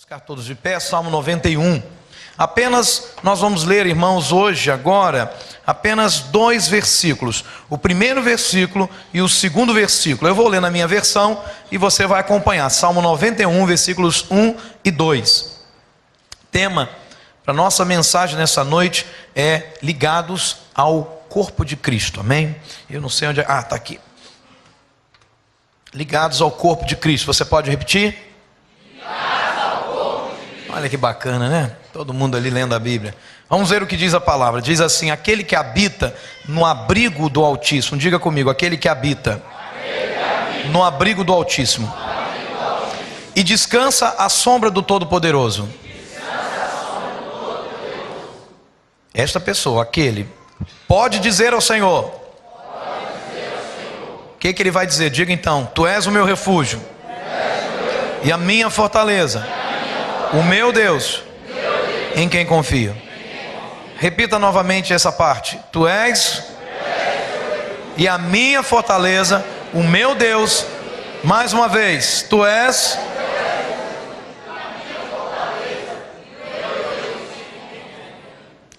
Ficar todos de pé, Salmo 91. Nós vamos ler, irmãos, hoje, agora, apenas 2 versículos. O primeiro versículo e o segundo versículo. Eu vou ler na minha versão e você vai acompanhar. Salmo 91, versículos 1 e 2. Tema para nossa mensagem nessa noite é ligados ao corpo de Cristo, amém? Eu não sei onde está aqui. Ligados ao corpo de Cristo. Você pode repetir? Olha que bacana, né? Todo mundo ali lendo a Bíblia. Vamos ver o que diz a palavra. Diz assim: aquele que habita no abrigo do Altíssimo. Diga comigo: aquele que habita no abrigo do Altíssimo e descansa à sombra do Todo-Poderoso. Esta pessoa, aquele, pode dizer ao Senhor. O que ele vai dizer? Diga então: tu és o meu refúgio e a minha fortaleza, o meu Deus, em quem confio. Repita novamente essa parte: tu és e a minha fortaleza, o meu Deus. Mais uma vez: tu és.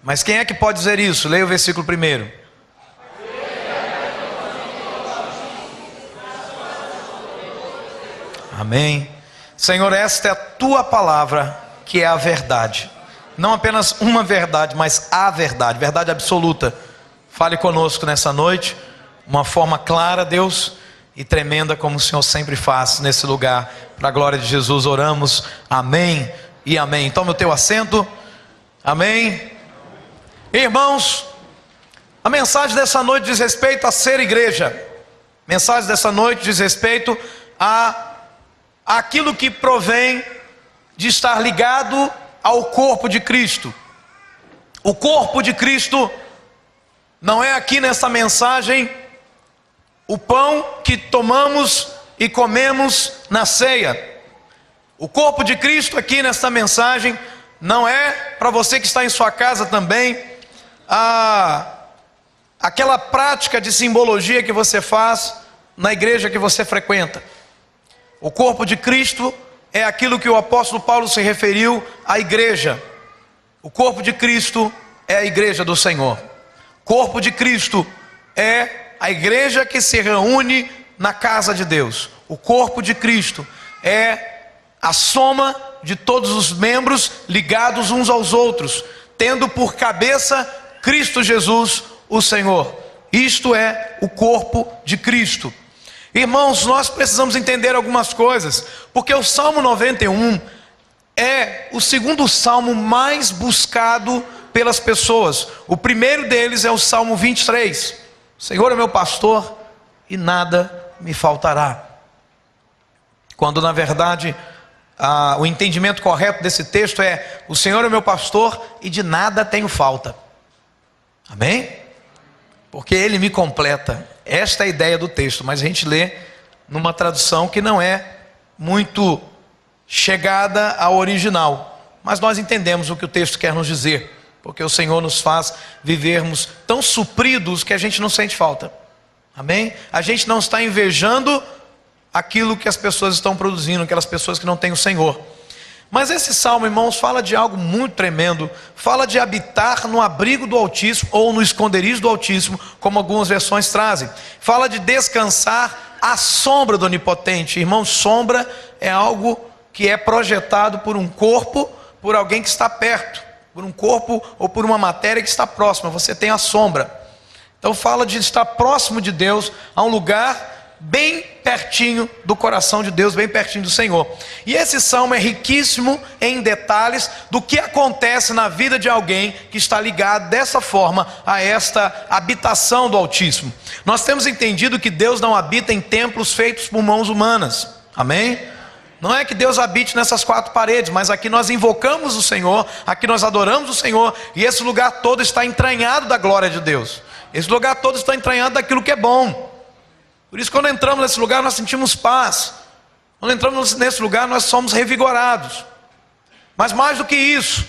Mas quem é que pode dizer isso? Leia o versículo primeiro. Amém. Senhor, esta é a tua palavra, que é a verdade. Não apenas uma verdade, mas a verdade, verdade absoluta. Fale conosco nessa noite, uma forma clara, Deus, e tremenda, como o Senhor sempre faz nesse lugar. Para a glória de Jesus oramos, amém e amém. Tome o teu assento, amém. Irmãos, a mensagem dessa noite diz respeito a ser igreja. A mensagem dessa noite diz respeito a aquilo que provém de estar ligado ao corpo de Cristo. O corpo de Cristo não é aqui nessa mensagem o pão que tomamos e comemos na ceia. O corpo de Cristo aqui nessa mensagem não é, para você que está em sua casa também, aquela prática de simbologia que você faz na igreja que você frequenta. O corpo de Cristo é aquilo que o apóstolo Paulo se referiu à igreja. O corpo de Cristo é a igreja do Senhor. O corpo de Cristo é a igreja que se reúne na casa de Deus. O corpo de Cristo é a soma de todos os membros ligados uns aos outros, tendo por cabeça Cristo Jesus, o Senhor. Isto é o corpo de Cristo. Irmãos, nós precisamos entender algumas coisas, porque o Salmo 91 é o segundo salmo mais buscado pelas pessoas. O primeiro deles é o Salmo 23. O Senhor é meu pastor e nada me faltará. Quando na verdade o entendimento correto desse texto é: o Senhor é meu pastor e de nada tenho falta. Amém? Porque Ele me completa. Esta é a ideia do texto, mas a gente lê numa tradução que não é muito chegada ao original. Mas nós entendemos o que o texto quer nos dizer, porque o Senhor nos faz vivermos tão supridos que a gente não sente falta. Amém? A gente não está invejando aquilo que as pessoas estão produzindo, aquelas pessoas que não têm o Senhor. Mas esse salmo, irmãos, fala de algo muito tremendo. Fala de habitar no abrigo do Altíssimo, ou no esconderijo do Altíssimo, como algumas versões trazem. Fala de descansar à sombra do Onipotente. Irmãos, sombra é algo que é projetado por um corpo, por alguém que está perto, por um corpo ou por uma matéria que está próxima. Você tem a sombra. Então fala de estar próximo de Deus, a um lugar bem pertinho do coração de Deus, bem pertinho do Senhor. E esse salmo é riquíssimo em detalhes do que acontece na vida de alguém que está ligado dessa forma a esta habitação do Altíssimo. Nós temos entendido que Deus não habita em templos feitos por mãos humanas. Amém? Não é que Deus habite nessas 4 paredes, mas aqui nós invocamos o Senhor, aqui nós adoramos o Senhor, e esse lugar todo está entranhado da glória de Deus. Esse lugar todo está entranhado daquilo que é bom. Por isso, quando entramos nesse lugar, nós sentimos paz. Quando entramos nesse lugar, nós somos revigorados. Mas mais do que isso,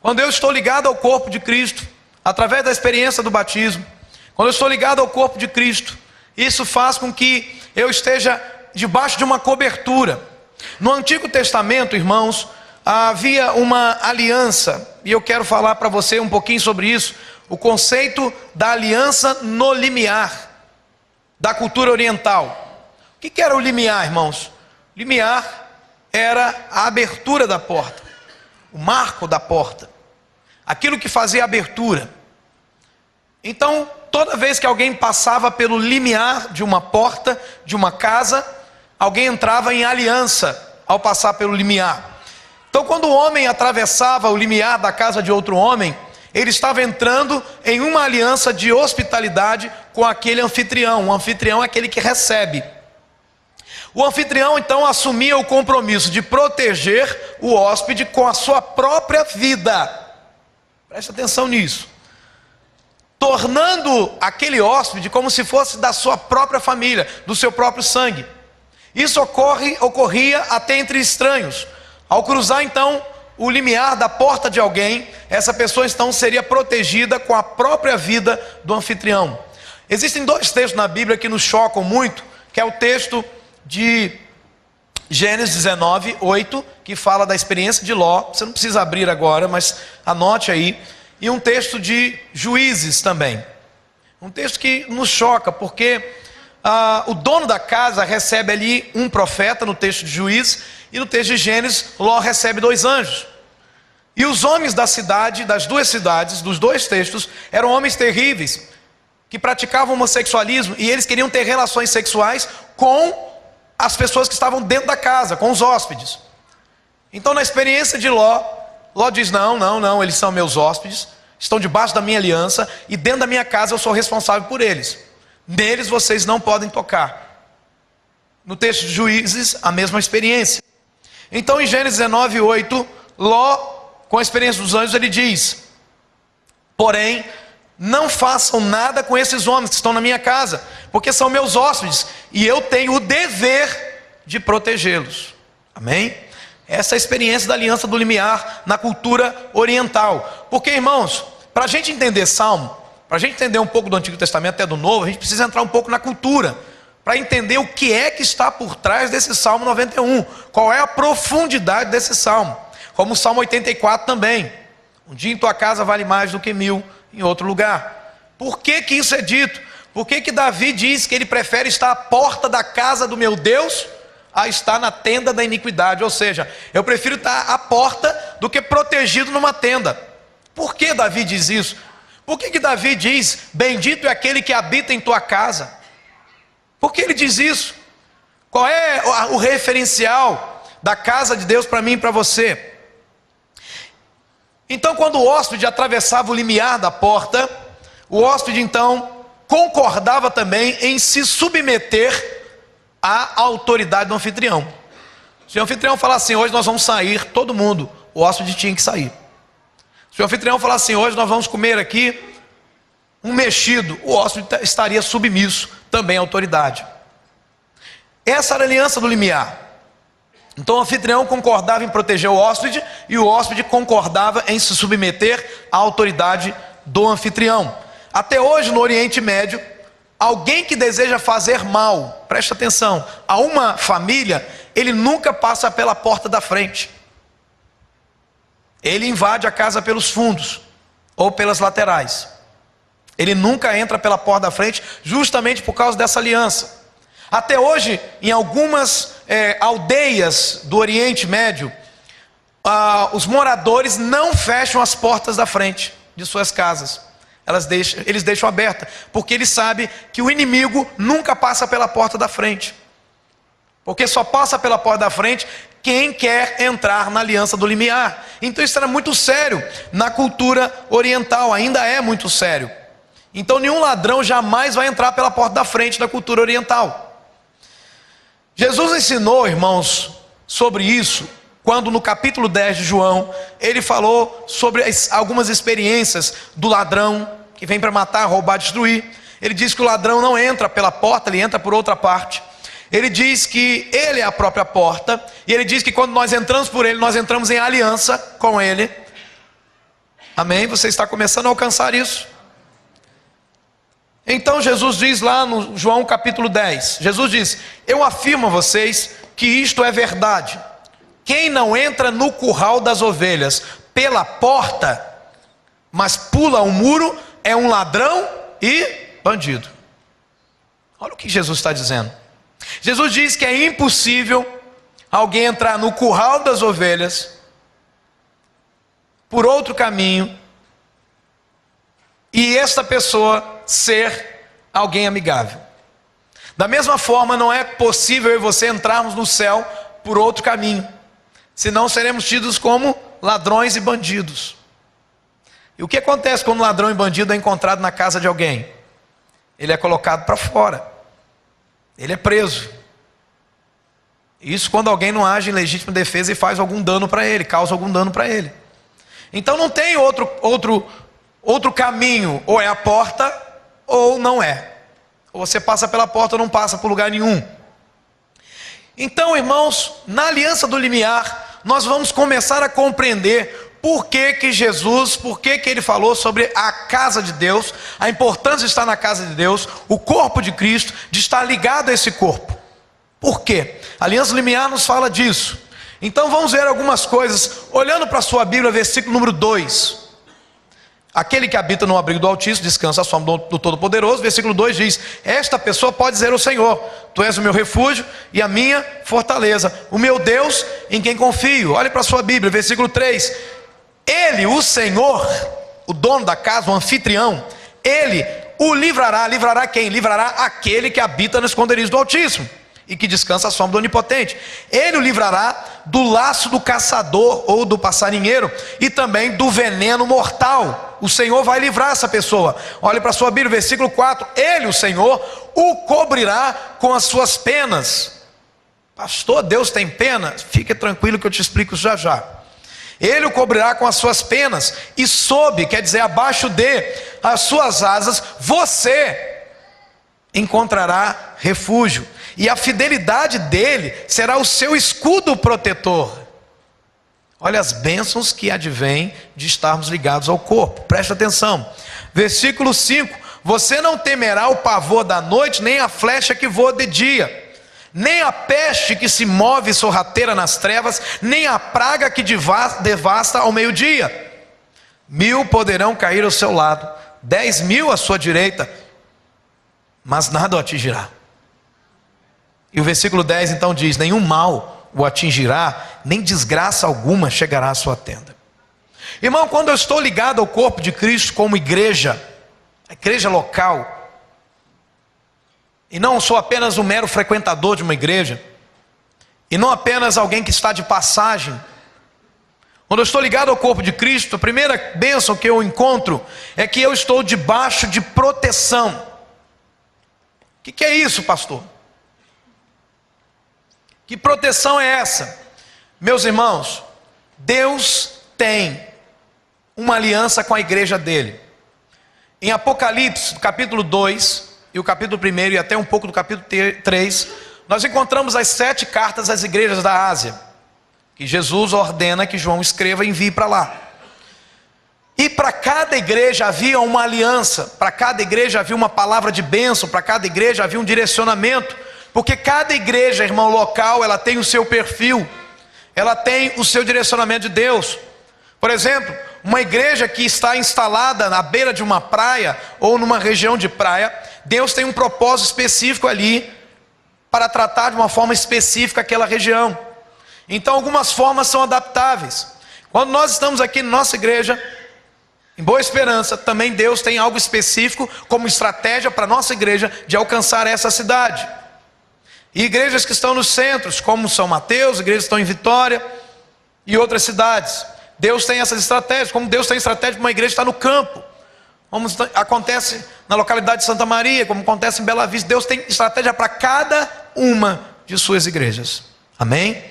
quando eu estou ligado ao corpo de Cristo, através da experiência do batismo, quando eu estou ligado ao corpo de Cristo, isso faz com que eu esteja debaixo de uma cobertura. No Antigo Testamento, irmãos, havia uma aliança, e eu quero falar para você um pouquinho sobre isso, o conceito da aliança no limiar, da cultura oriental. O que era o limiar, irmãos? Limiar era a abertura da porta, o marco da porta, aquilo que fazia a abertura. Então, toda vez que alguém passava pelo limiar de uma porta, de uma casa, alguém entrava em aliança ao passar pelo limiar. Então, quando o homem atravessava o limiar da casa de outro homem, ele estava entrando em uma aliança de hospitalidade com aquele anfitrião. O anfitrião é aquele que recebe. O anfitrião, então, assumia o compromisso de proteger o hóspede com a sua própria vida. Preste atenção nisso. Tornando aquele hóspede como se fosse da sua própria família, do seu próprio sangue. Isso ocorria até entre estranhos. Ao cruzar, então, o limiar da porta de alguém, essa pessoa, então, seria protegida com a própria vida do anfitrião. Existem dois textos na Bíblia que nos chocam muito, que é o texto de Gênesis 19, 8, que fala da experiência de Ló. Você não precisa abrir agora, mas anote aí. E um texto de Juízes também. Um texto que nos choca, porque o dono da casa recebe ali um profeta no texto de Juízes, e no texto de Gênesis, Ló recebe 2 anjos. E os homens da cidade, das duas cidades, dos dois textos, eram homens terríveis, que praticavam homossexualismo, e eles queriam ter relações sexuais com as pessoas que estavam dentro da casa, com os hóspedes. Então, na experiência de Ló, Ló diz: não, eles são meus hóspedes, estão debaixo da minha aliança, e dentro da minha casa eu sou responsável por eles. Neles vocês não podem tocar. No texto de Juízes, a mesma experiência. Então, em Gênesis 19, 8, Ló, com a experiência dos anjos, ele diz: porém, não façam nada com esses homens que estão na minha casa, porque são meus hóspedes, e eu tenho o dever de protegê-los. Amém? Essa é a experiência da aliança do limiar na cultura oriental. Porque, irmãos, para a gente entender Salmo, para a gente entender um pouco do Antigo Testamento até do Novo, a gente precisa entrar um pouco na cultura, para entender o que é que está por trás desse Salmo 91, qual é a profundidade desse Salmo, como o Salmo 84 também. Um dia em tua casa vale mais do que 1000 em outro lugar. Por que que isso é dito? Por que que Davi diz que ele prefere estar à porta da casa do meu Deus a estar na tenda da iniquidade? Ou seja, eu prefiro estar à porta do que protegido numa tenda. Por que Davi diz isso? Por que que Davi diz: bendito é aquele que habita em tua casa? Por que ele diz isso? Qual é o referencial da casa de Deus para mim e para você? Então, quando o hóspede atravessava o limiar da porta, o hóspede então concordava também em se submeter à autoridade do anfitrião. Se o anfitrião falasse assim: hoje nós vamos sair, todo mundo, o hóspede tinha que sair. Se o anfitrião falasse assim: hoje nós vamos comer aqui um mexido, o hóspede estaria submisso também à autoridade. Essa era a aliança do limiar. Então o anfitrião concordava em proteger o hóspede, e o hóspede concordava em se submeter à autoridade do anfitrião. Até hoje no Oriente Médio, alguém que deseja fazer mal, preste atenção, a uma família, ele nunca passa pela porta da frente. Ele invade a casa pelos fundos ou pelas laterais. Ele nunca entra pela porta da frente, justamente por causa dessa aliança. Até hoje, em algumas aldeias do Oriente Médio, os moradores não fecham as portas da frente de suas casas. Eles deixam aberta, porque eles sabem que o inimigo nunca passa pela porta da frente. Porque só passa pela porta da frente quem quer entrar na aliança do limiar. Então isso era muito sério na cultura oriental, ainda é muito sério. Então nenhum ladrão jamais vai entrar pela porta da frente da cultura oriental. Jesus ensinou, irmãos, sobre isso, quando no capítulo 10 de João, ele falou sobre algumas experiências do ladrão, que vem para matar, roubar, destruir. Ele diz que o ladrão não entra pela porta, ele entra por outra parte. Ele diz que ele é a própria porta, e ele diz que quando nós entramos por ele, nós entramos em aliança com ele. Amém? Você está começando a alcançar isso? Então Jesus diz lá no João capítulo 10, Jesus diz: eu afirmo a vocês que isto é verdade. Quem não entra no curral das ovelhas pela porta, mas pula o muro, é um ladrão e bandido. Olha o que Jesus está dizendo. Jesus diz que é impossível alguém entrar no curral das ovelhas por outro caminho e esta pessoa ser alguém amigável. Da mesma forma, não é possível eu e você entrarmos no céu por outro caminho, senão seremos tidos como ladrões e bandidos. E o que acontece quando um ladrão e bandido é encontrado na casa de alguém? Ele é colocado para fora, ele é preso. Isso quando alguém não age em legítima defesa e faz algum dano para ele, causa algum dano para ele. Então não tem outro caminho, ou é a porta ou não é. Ou você passa pela porta ou não passa por lugar nenhum. Então, irmãos, na aliança do limiar, nós vamos começar a compreender por que Jesus, por que ele falou sobre a casa de Deus, a importância de estar na casa de Deus, o corpo de Cristo, de estar ligado a esse corpo. Por quê? A aliança do limiar nos fala disso. Então vamos ver algumas coisas, olhando para a sua Bíblia, versículo número 2. Aquele que habita no abrigo do Altíssimo descansa à sombra do Todo-Poderoso. Versículo 2 diz: esta pessoa pode dizer ao Senhor: tu és o meu refúgio e a minha fortaleza, o meu Deus em quem confio. Olhe para a sua Bíblia, versículo 3. Ele, o Senhor, o dono da casa, o anfitrião, ele o livrará. Livrará quem? Livrará aquele que habita no esconderijo do Altíssimo e que descansa à sombra do Onipotente. Ele o livrará do laço do caçador ou do passarinheiro e também do veneno mortal. O Senhor vai livrar essa pessoa. Olhe para a sua Bíblia, versículo 4. Ele, o Senhor, o cobrirá com as suas penas. Pastor, Deus tem pena? Fique tranquilo que eu te explico já já. Ele o cobrirá com as suas penas e sob, quer dizer, abaixo de as suas asas, você encontrará refúgio. E a fidelidade dele será o seu escudo protetor. Olha as bênçãos que advêm de estarmos ligados ao corpo. Preste atenção. Versículo 5. Você não temerá o pavor da noite, nem a flecha que voa de dia, nem a peste que se move sorrateira nas trevas, nem a praga que devasta ao meio-dia. 1000 poderão cair ao seu lado, 10.000 à sua direita, mas nada o atingirá. E o versículo 10 então diz: nenhum mal o atingirá, nem desgraça alguma chegará à sua tenda. Irmão, quando eu estou ligado ao corpo de Cristo como igreja, a igreja local, e não sou apenas um mero frequentador de uma igreja, e não apenas alguém que está de passagem, quando eu estou ligado ao corpo de Cristo, a primeira bênção que eu encontro é que eu estou debaixo de proteção. O que é isso, pastor? Que proteção é essa? Meus irmãos, Deus tem uma aliança com a igreja dele. Em Apocalipse, capítulo 2, e o capítulo 1 e até um pouco do capítulo 3, nós encontramos as 7 cartas às igrejas da Ásia, que Jesus ordena que João escreva e envie para lá. E para cada igreja havia uma aliança, para cada igreja havia uma palavra de bênção, para cada igreja havia um direcionamento, porque cada igreja, irmão, local, ela tem o seu perfil, ela tem o seu direcionamento de Deus. Por exemplo, uma igreja que está instalada na beira de uma praia ou numa região de praia, Deus tem um propósito específico ali para tratar de uma forma específica aquela região. Então algumas formas são adaptáveis. Quando nós estamos aqui na nossa igreja, em Boa Esperança, também Deus tem algo específico como estratégia para a nossa igreja de alcançar essa cidade. E igrejas que estão nos centros, como São Mateus, igrejas que estão em Vitória e outras cidades, Deus tem essas estratégias, como Deus tem estratégia para uma igreja que está no campo, como acontece na localidade de Santa Maria, como acontece em Bela Vista. Deus tem estratégia para cada uma de suas igrejas. Amém?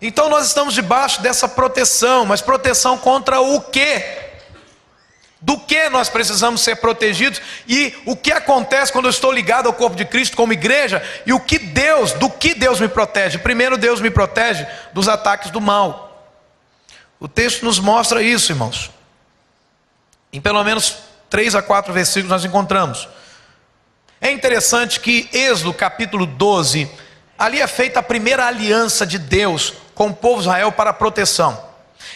Então nós estamos debaixo dessa proteção, mas proteção contra o quê? Do que nós precisamos ser protegidos e o que acontece quando eu estou ligado ao corpo de Cristo como igreja e do que Deus me protege. Primeiro, Deus me protege dos ataques do mal. O texto nos mostra isso, irmãos. Em pelo menos 3 a 4 versículos nós encontramos. É interessante que Êxodo capítulo 12, ali é feita a primeira aliança de Deus com o povo de Israel para proteção.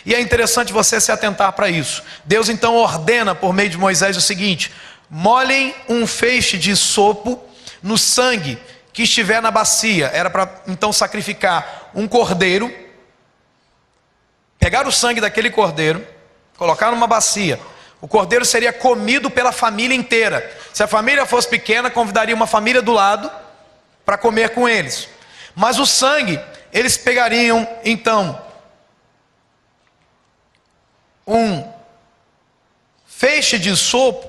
E é interessante você se atentar para isso. Deus então ordena por meio de Moisés o seguinte: molhem um feixe de sopo no sangue que estiver na bacia. Era para então sacrificar um cordeiro, pegar o sangue daquele cordeiro, colocar numa bacia. O cordeiro seria comido pela família inteira. Se a família fosse pequena, convidaria uma família do lado para comer com eles. Mas o sangue, eles pegariam então um feixe de sopo,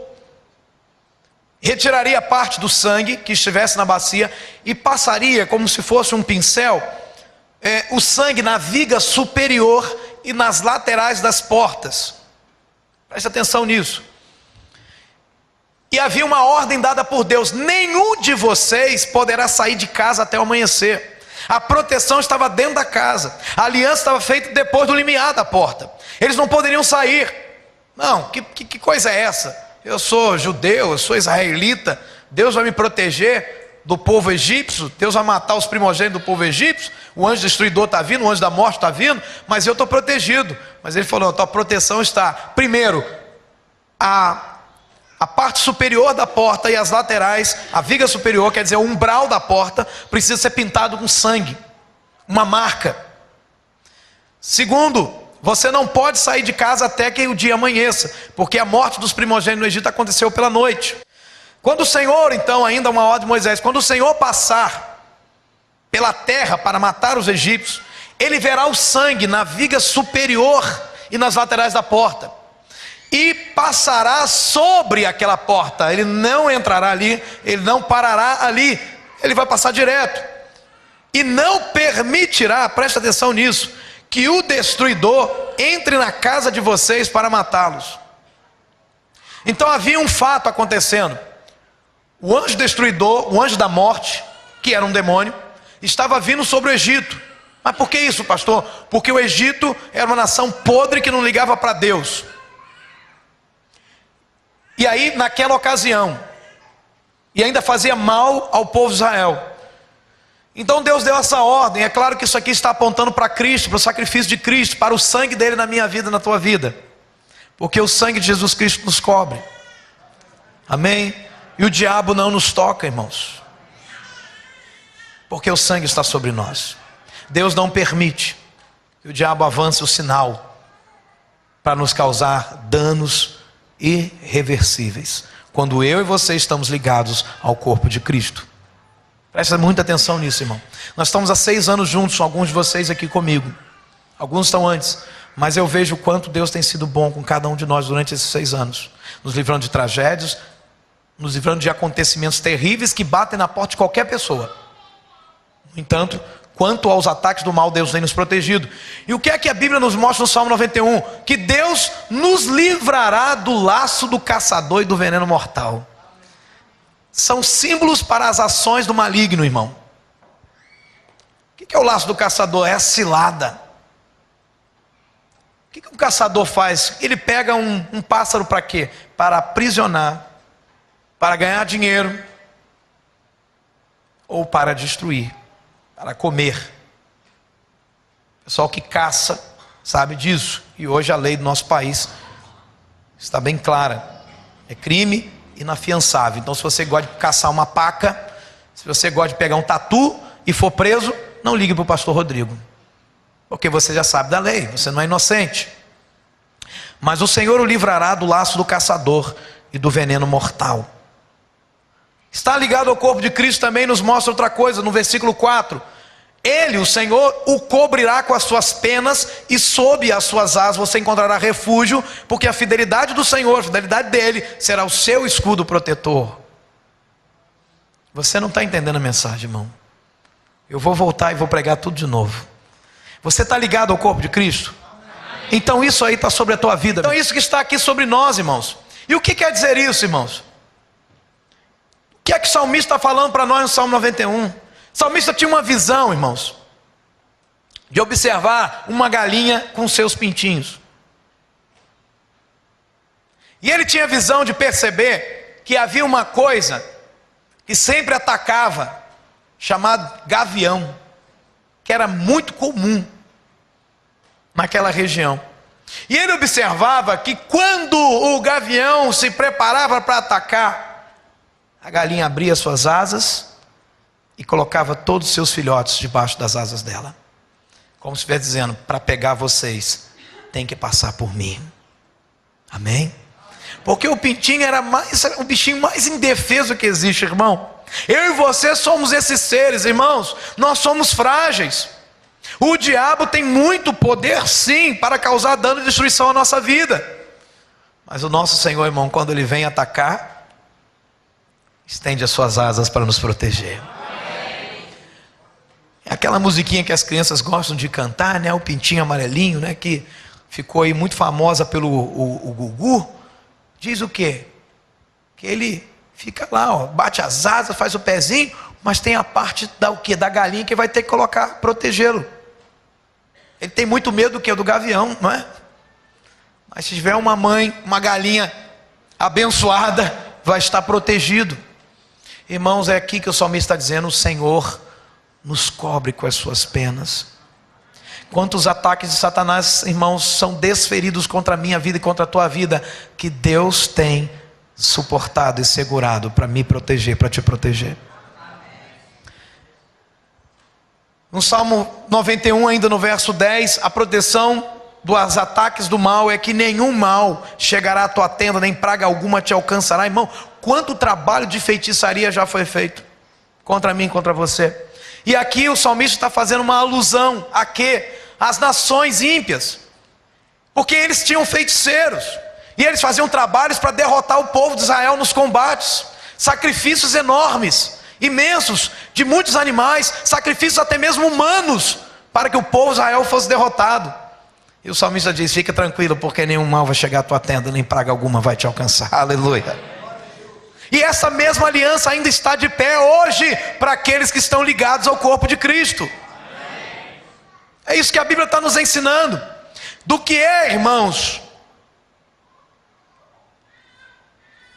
retiraria parte do sangue que estivesse na bacia e passaria como se fosse um pincel o sangue na viga superior e nas laterais das portas. Preste atenção nisso. E havia uma ordem dada por Deus: nenhum de vocês poderá sair de casa até o amanhecer. A proteção estava dentro da casa, a aliança estava feita depois do limiar da porta. Eles não poderiam sair. Não, que coisa é essa? Eu sou judeu, eu sou israelita, Deus vai me proteger do povo egípcio, Deus vai matar os primogênitos do povo egípcio, o anjo destruidor está vindo, o anjo da morte está vindo, mas eu estou protegido. Mas ele falou: a tua proteção está, primeiro, a parte superior da porta e as laterais, a viga superior, quer dizer, o umbral da porta, precisa ser pintado com sangue, uma marca. Segundo, você não pode sair de casa até que o dia amanheça, porque a morte dos primogênitos no Egito aconteceu pela noite. Quando o Senhor, então, ainda uma ordem de Moisés, quando o Senhor passar pela terra para matar os egípcios, ele verá o sangue na viga superior e nas laterais da porta, e passará sobre aquela porta. Ele não entrará ali, ele não parará ali, ele vai passar direto, e não permitirá, presta atenção nisso, que o destruidor entre na casa de vocês para matá-los. Então havia um fato acontecendo: o anjo destruidor, o anjo da morte, que era um demônio, estava vindo sobre o Egito. Mas por que isso, pastor? Porque o Egito era uma nação podre que não ligava para Deus. E aí, naquela ocasião, e ainda fazia mal ao povo de Israel. Então Deus deu essa ordem. É claro que isso aqui está apontando para Cristo, para o sacrifício de Cristo, para o sangue dele na minha vida, na tua vida, porque o sangue de Jesus Cristo nos cobre. Amém? E o diabo não nos toca, irmãos, porque o sangue está sobre nós. Deus não permite que o diabo avance o sinal para nos causar danos irreversíveis, quando eu e você estamos ligados ao corpo de Cristo. Presta muita atenção nisso, irmão. Nós estamos há 6 anos juntos, alguns de vocês aqui comigo, alguns estão antes, mas eu vejo o quanto Deus tem sido bom com cada um de nós durante esses 6 anos, nos livrando de tragédias, nos livrando de acontecimentos terríveis que batem na porta de qualquer pessoa. No entanto, quanto aos ataques do mal, Deus tem nos protegido. E o que é que a Bíblia nos mostra no Salmo 91? Que Deus nos livrará do laço do caçador e do veneno mortal. São símbolos para as ações do maligno, irmão. O que é o laço do caçador? É a cilada. O que um caçador faz? Ele pega um pássaro para quê? Para aprisionar, para ganhar dinheiro, ou para destruir, para comer. O pessoal que caça sabe disso. E hoje a lei do nosso país está bem clara. É crime inafiançável. Então, se você gosta de caçar uma paca, se você gosta de pegar um tatu e for preso, não ligue para o pastor Rodrigo, porque você já sabe da lei, você não é inocente. Mas o Senhor o livrará do laço do caçador e do veneno mortal. Está ligado ao corpo de Cristo também nos mostra outra coisa, no versículo 4. Ele, o Senhor, o cobrirá com as suas penas, e sob as suas asas você encontrará refúgio, porque a fidelidade do Senhor, a fidelidade dele, será o seu escudo protetor. Você não está entendendo a mensagem, irmão. Eu vou voltar e vou pregar tudo de novo. Você está ligado ao corpo de Cristo? Então isso aí está sobre a tua vida. Então isso que está aqui sobre nós, irmãos. E o que quer dizer isso, irmãos? O que é que o salmista está falando para nós no Salmo 91? O salmista tinha uma visão, irmãos, de observar uma galinha com seus pintinhos. E ele tinha a visão de perceber que havia uma coisa que sempre atacava, chamado gavião, que era muito comum naquela região. E ele observava que quando o gavião se preparava para atacar, a galinha abria suas asas e colocava todos os seus filhotes debaixo das asas dela. Como se estivesse dizendo, para pegar vocês, tem que passar por mim. Amém? Porque o pintinho era o bichinho mais indefeso que existe, irmão. Eu e você somos esses seres, irmãos. Nós somos frágeis. O diabo tem muito poder, sim, para causar dano e destruição à nossa vida. Mas o nosso Senhor, irmão, quando Ele vem atacar, estende as suas asas para nos proteger. É aquela musiquinha que as crianças gostam de cantar, né? O pintinho amarelinho, né? Que ficou aí muito famosa pelo o Gugu. Diz o quê? Que ele fica lá, ó, bate as asas, faz o pezinho, mas tem a parte da galinha que vai ter que colocar, protegê-lo. Ele tem muito medo do que? Do gavião, não é? Mas se tiver uma mãe, uma galinha abençoada, vai estar protegido. Irmãos, é aqui que o salmista está dizendo: o Senhor nos cobre com as suas penas. Quantos ataques de Satanás, irmãos, são desferidos contra a minha vida e contra a tua vida, que Deus tem suportado e segurado para me proteger, para te proteger. No Salmo 91, ainda no verso 10, a proteção dos ataques do mal é que nenhum mal chegará à tua tenda, nem praga alguma te alcançará. Irmão, quanto trabalho de feitiçaria já foi feito contra mim, contra você. E aqui o salmista está fazendo uma alusão a quê? As nações ímpias, porque eles tinham feiticeiros, e eles faziam trabalhos para derrotar o povo de Israel nos combates, sacrifícios enormes, imensos, de muitos animais, sacrifícios até mesmo humanos, para que o povo de Israel fosse derrotado. E o salmista diz: fica tranquilo, porque nenhum mal vai chegar à tua tenda, nem praga alguma vai te alcançar. Aleluia. E essa mesma aliança ainda está de pé hoje, para aqueles que estão ligados ao corpo de Cristo. É isso que a Bíblia está nos ensinando. Do que é, irmãos,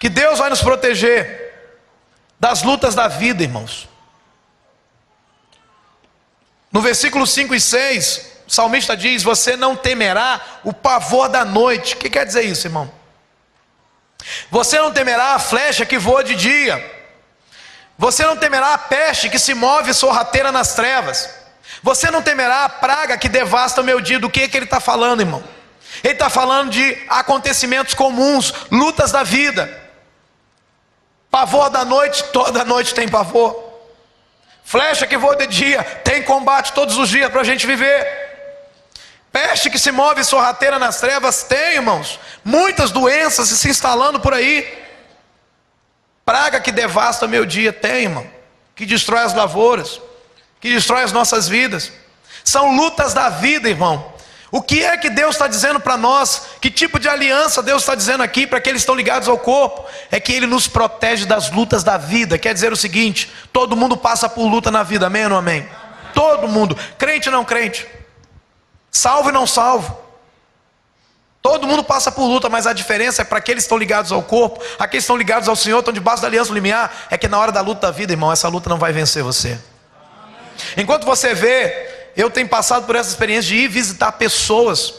que Deus vai nos proteger das lutas da vida, irmãos. No versículo 5 e 6, o salmista diz: você não temerá o pavor da noite. O que quer dizer isso, irmão? Você não temerá a flecha que voa de dia. Você não temerá a peste que se move sorrateira nas trevas. Você não temerá a praga que devasta o meu dia. Do que ele está falando, irmão? Ele está falando de acontecimentos comuns, lutas da vida. Pavor da noite, toda noite tem pavor. Flecha que voa de dia, tem combate todos os dias para a gente viver. Peste que se move sorrateira nas trevas, tem, irmãos. Muitas doenças se instalando por aí. Praga que devasta meu dia, tem, irmão. Que destrói as lavouras, que destrói as nossas vidas. São lutas da vida, irmão. O que é que Deus está dizendo para nós? Que tipo de aliança Deus está dizendo aqui para aqueles que estão ligados ao corpo? É que Ele nos protege das lutas da vida. Quer dizer o seguinte: todo mundo passa por luta na vida, amém ou não amém? Todo mundo, crente ou não crente, salvo e não salvo, todo mundo passa por luta, mas a diferença é para aqueles que estão ligados ao corpo, aqueles que estão ligados ao Senhor, estão debaixo da aliança limiar, é que na hora da luta da vida, irmão, essa luta não vai vencer você. Enquanto você vê, eu tenho passado por essa experiência de ir visitar pessoas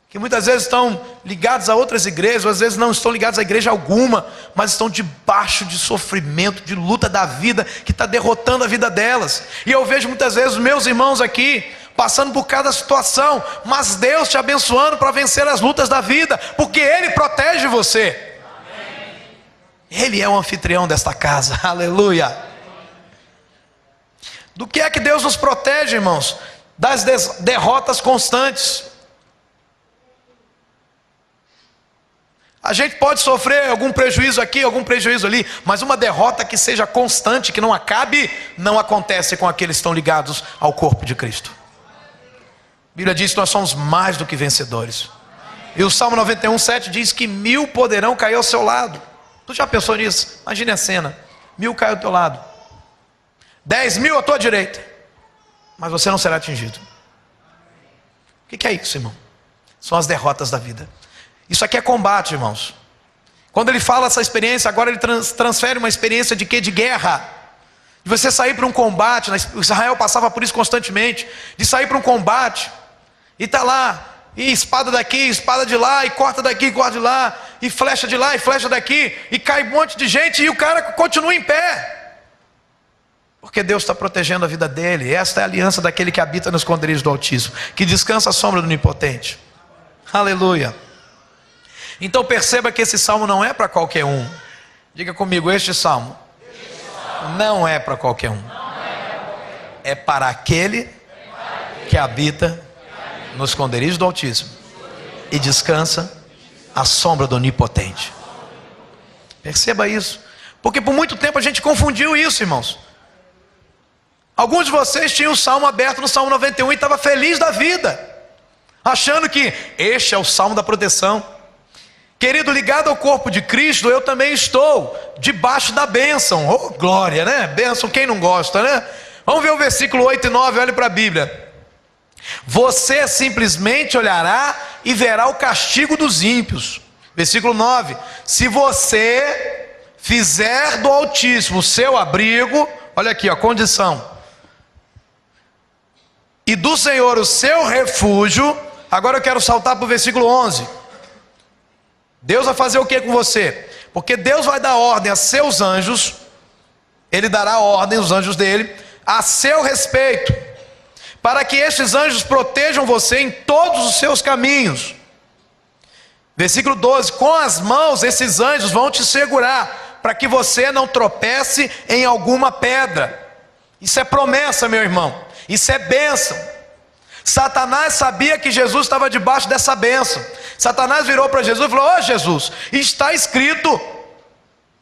que muitas vezes estão ligadas a outras igrejas, ou às vezes não estão ligadas a igreja alguma, mas estão debaixo de sofrimento, de luta da vida, que está derrotando a vida delas. E eu vejo muitas vezes os meus irmãos aqui passando por cada situação, mas Deus te abençoando para vencer as lutas da vida, porque Ele protege você. Ele é o anfitrião desta casa, aleluia. Do que é que Deus nos protege, irmãos? Das derrotas constantes. A gente pode sofrer algum prejuízo aqui, algum prejuízo ali, mas uma derrota que seja constante, que não acabe, não acontece com aqueles que estão ligados ao corpo de Cristo. A Bíblia diz que nós somos mais do que vencedores. E o Salmo 91, 7 diz que 1000 poderão cair ao seu lado. Tu já pensou nisso? Imagine a cena: 1000 caem ao teu lado, 10.000 à tua direita, mas você não será atingido. O que é isso, irmão? São as derrotas da vida. Isso aqui é combate, irmãos. Quando ele fala essa experiência, agora ele transfere uma experiência de quê? De guerra. De você sair para um combate. Israel passava por isso constantemente. De sair para um combate E está lá, e espada daqui, espada de lá, e corta daqui, corta de lá, e flecha de lá, e flecha daqui, e cai um monte de gente, e o cara continua em pé. Porque Deus está protegendo a vida dele. Esta é a aliança daquele que habita nos esconderijos do Altíssimo, que descansa à sombra do Onipotente. Aleluia. Então perceba que esse salmo não é para qualquer um. Diga comigo, este salmo não é para qualquer um. É para aquele que habita nos esconderijos do Altíssimo e descansa à sombra do Onipotente. Perceba isso. Porque por muito tempo a gente confundiu isso, irmãos. Alguns de vocês tinham o salmo aberto no Salmo 91 e estavam felizes da vida, achando que este é o salmo da proteção. Querido, ligado ao corpo de Cristo, eu também estou debaixo da bênção. Oh, glória, né? Bênção, quem não gosta, né? Vamos ver o versículo 8 e 9, olhe para a Bíblia. Você simplesmente olhará e verá o castigo dos ímpios. Versículo 9. Se você fizer do Altíssimo o seu abrigo, olha aqui, ó, condição. E do Senhor o seu refúgio. Agora eu quero saltar para o versículo 11. Deus vai fazer o que com você? Porque Deus vai dar ordem a seus anjos. Ele dará ordem, os anjos dele, a seu respeito, para que estes anjos protejam você em todos os seus caminhos. Versículo 12. Com as mãos esses anjos vão te segurar, para que você não tropece em alguma pedra. Isso é promessa, meu irmão. Isso é bênção. Satanás sabia que Jesus estava debaixo dessa bênção. Satanás virou para Jesus e falou: ó Jesus, está escrito